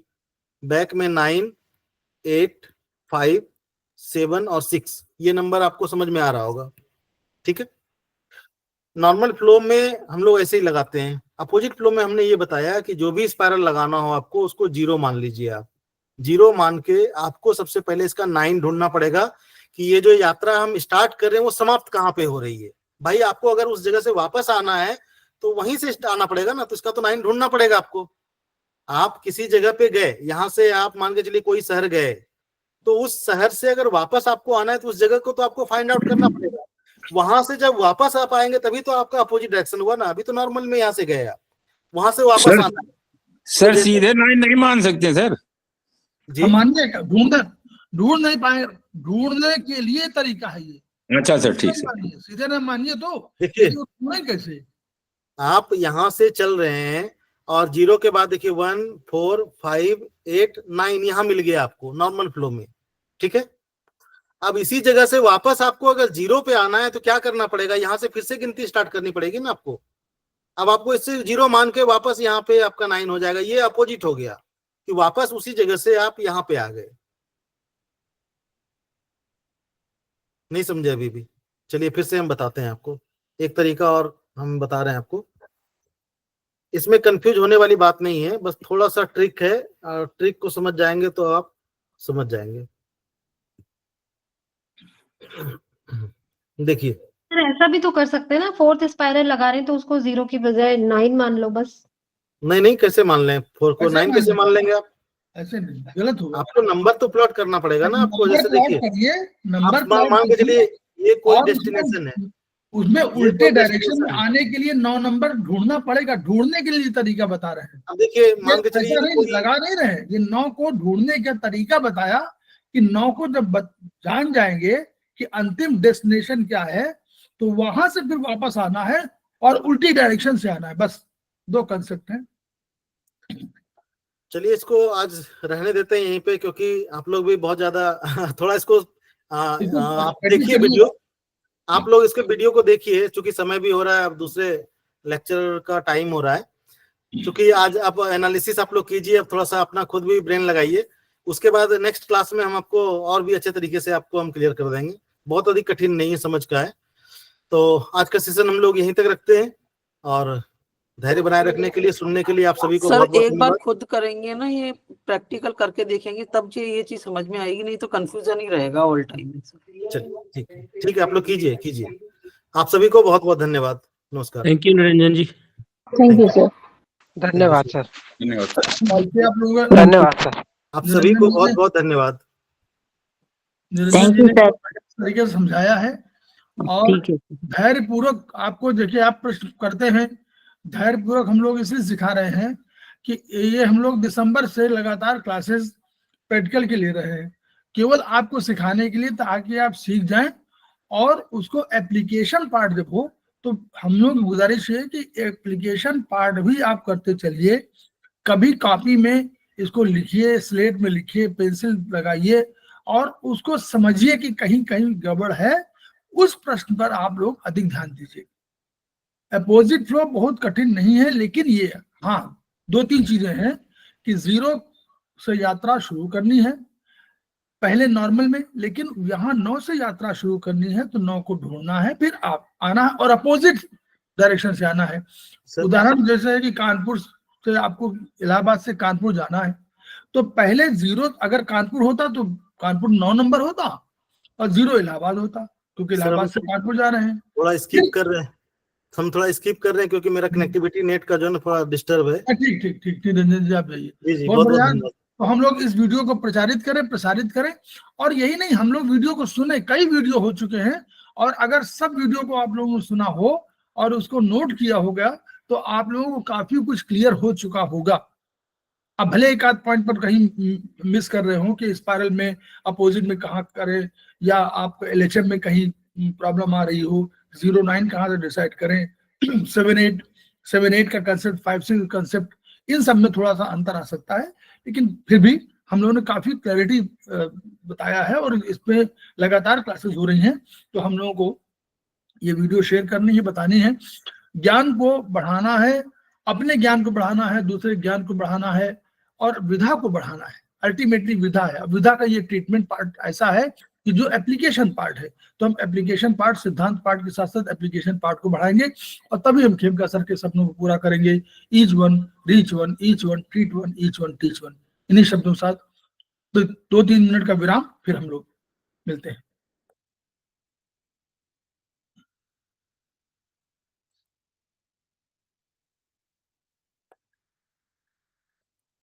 बैक में 9 8 5 7 और 6। ये नंबर आपको समझ में आ रहा होगा, ठीक है? नॉर्मल फ्लो में हम लोग ऐसे ही लगाते हैं। अपोजिट फ्लो में हमने ये बताया कि जो भी स्पाइरल लगाना हो आपको उसको 0 मान लीजिए। आप 0 मान के आपको सबसे पहले इसका 9 ढूंढना पड़ेगा कि ये जो यात्रा हम स्टार्ट कर रहे हैं वो समाप्त कहाँ पे हो रही है। भाई आपको अगर उस जगह से वापस आना है तो वहीं से आना पड़ेगा ना, तो इसका तो 9 ढूंढना पड़ेगा आपको। आप किसी जगह पे गए, यहाँ से आप मान के चलिए कोई शहर गए, तो उस शहर से अगर वापस आपको आना है तो उस जगह को तो आपको फाइंड आउट करना पड़ेगा। वहां से जब वापस आप आएंगे तभी तो आपका अपोजिट डायरेक्शन हुआ ना। अभी तो नॉर्मल में यहाँ से गए आप, वहां से वापस सर, आना है। सर सीधे 9 नहीं मान सकते सर। जी हम मानिए ढूंढ नहीं पाए, ढूंढने के लिए तरीका है ये। अच्छा सर, ठीक सीधे है। मानिए, सीधे नहीं मानिए तो देखिए, ये ढूंढें कैसे? आप यहाँ से चल रहे हैं और 0 के बाद देखिए 1 4 5 8 9 यहाँ मिल गया आपको नॉर्मल फ्लो में, ठीक है। अब इसी जगह से वापस आपको अगर 0 पे आना है तो क्या करना पड़ेगा, यहाँ से फिर से गिनती स्टार्ट करनी पड़ेगी ना आपको। अब आपको इससे 0 मान के वापस यहाँ पे आपका 9 हो जाएगा। ये अपोजिट हो गया कि वापस उसी जगह से आप यहाँ पे आ गए। नहीं समझे अभी भी? चलिए फिर से हम बताते हैं आपको एक तरीका और हम बता रहे हैं आपको। इसमें कंफ्यूज होने वाली बात नहीं है, बस थोड़ा सा ट्रिक है और ट्रिक को समझ जाएंगे तो आप समझ जाएंगे। देखिए सर ऐसा भी तो कर सकते हैं ना, 4th स्पाइरल लगा रहे हैं तो उसको 0 की बजाय 9 मान लो बस। नहीं कैसे मान लें 4 को कैसे 9 कैसे मान लेंगे आप? ऐसे नहीं, गलत होगा। आपको नंबर तो प्लॉट करना पड़ेगा ना आपको। नंबर जैसे प्लॉट देखिए करिए, आप नंबर मान के चलिए ये कोई और डेस्टिनेशन है, उसमें ये उल्टे कोई डायरेक्शन में destination है। आने के लिए 9 नंबर ढूंढना पड़ेगा। ढूंढने के लिए तरीका बता रहे हैं, अब देखिए मान के ये चलिए ऐसा नहीं कोई लगा नहीं रहे। ये 9 को ढूंढने का तरीका बताया कि 9 को जब जान जाएंगे कि अंतिम डेस्टिनेशन क्या है तो वहां से फिर वापस आना है और उल्टी डायरेक्शन से आना है। बस 2 कंसेप्ट हैं। चलिए इसको आज रहने देते हैं यहीं पे, क्योंकि आप लोग भी बहुत ज्यादा थोड़ा इसको आप देखिए वीडियो, आप लोग इसके वीडियो को देखिए, चूंकि समय भी हो रहा है, अब दूसरे लेक्चर का टाइम हो रहा है। चूंकि आज आप एनालिसिस आप लोग कीजिए, अब थोड़ा सा अपना खुद भी ब्रेन लगाइए। उसके बाद नेक्स्ट क्लास में हम आपको और भी अच्छे तरीके से आपको हम क्लियर कर देंगे। बहुत अधिक कठिन नहीं है, समझ का है। तो आज का सेशन हम लोग यहीं तक रखते हैं और धैर्य बनाए रखने के लिए, सुनने के लिए आप सभी को सर बहुत बहुत एक बार धन्यवाद। खुद करेंगे ना, ये प्रैक्टिकल करके देखेंगे तब ये चीज समझ में आएगी, नहीं तो कंफ्यूजन ही रहेगा ऑल टाइम। चलिए ठीक है, आप लोग कीजिए। आप सभी को बहुत बहुत धन्यवाद। नमस्कार। Thank you Niranjan ji. Thank you sir. धन्यवाद सर। धन्यवाद सर। आप लोग धन्यवाद सर। आप सभी को बहुत बहुत धन्यवाद। Thank you sir. तरीके से समझाया है और ठीक है। धैर्य पूर्वक आपको देखिए, आप प्रश्न करते हैं, धैर्य पूर्वक हम लोग इसलिए सिखा रहे हैं कि ये हम लोग दिसंबर से लगातार क्लासेस प्रैक्टिकल के ले रहे हैं, केवल आपको सिखाने के लिए, ताकि आप सीख जाएं और उसको एप्लीकेशन पार्ट जब हो तो हम लोग की गुजारिश है कि एप्लीकेशन पार्ट भी आप करते चलिए। कभी कॉपी में इसको लिखिए, स्लेट में लिखिए, पेंसिल लगाइए और उसको समझिए कि कहीं कहीं गड़बड़ है। उस प्रश्न पर आप लोग अधिक ध्यान दीजिए। अपोजिट फ्लो बहुत कठिन नहीं है, लेकिन ये हाँ 2-3 चीजें हैं कि 0 से यात्रा शुरू करनी है पहले नॉर्मल में, लेकिन यहाँ 9 से यात्रा शुरू करनी है तो 9 को ढूंढना है, फिर आप आना है और अपोजिट डायरेक्शन से आना है। उदाहरण जैसे है कि कानपुर से आपको इलाहाबाद से कानपुर जाना है तो पहले 0 अगर कानपुर होता तो कानपुर 9 नंबर होता और 0 इलाहाबाद होता, क्योंकि इलाहाबाद से कानपुर जा रहे हैं। थोड़ा स्किप कर रहे हैं, हम थोड़ा स्किप कर रहे हैं क्योंकि मेरा कनेक्टिविटी नेट का जो है ना थोड़ा डिस्टर्ब है। ठीक रंजन जी, आप जाइए। जी बहुत बहुत बढ़िया। धन्यवाद। तो हम लोग इस वीडियो को प्रसारित करें और यही नहीं, हम लोग वीडियो को सुने, कई वीडियो हो चुके हैं और अगर सब वीडियो को आप लोगों ने सुना हो और उसको नोट किया होगा तो आप लोगों को काफी कुछ क्लियर हो चुका होगा। अब भले एक आध पॉइंट पर कहीं मिस कर रहे हो कि स्पाइरल में अपोजिट में कहाँ करें, या आप एलएचएम में कहीं प्रॉब्लम आ रही हो, 0-9 कहाँ से डिसाइड करें, 7-8 का कंसेप्ट, 5-6 कंसेप्ट, इन सब में थोड़ा सा अंतर आ सकता है, लेकिन फिर भी हम लोगों ने काफी क्लैरिटी बताया है और इसमें लगातार क्लासेस हो रही हैं। तो हम लोगों को ये वीडियो शेयर करनी है, बतानी है, ज्ञान को बढ़ाना है, अपने ज्ञान को बढ़ाना है, दूसरे ज्ञान को बढ़ाना है और विधा को बढ़ाना है। अल्टीमेटली विधा है। विधा का ये ट्रीटमेंट पार्ट ऐसा है कि जो एप्लीकेशन पार्ट है, तो हम एप्लीकेशन पार्ट, सिद्धांत पार्ट के साथ साथ एप्लीकेशन पार्ट को बढ़ाएंगे और तभी हम खेमका सर के सपनों को पूरा करेंगे। Each one, reach one, each one, treat one, each one, teach one. इन्हीं शब्दों के साथ 2-3 मिनट का विराम, फिर हम लोग मिलते हैं।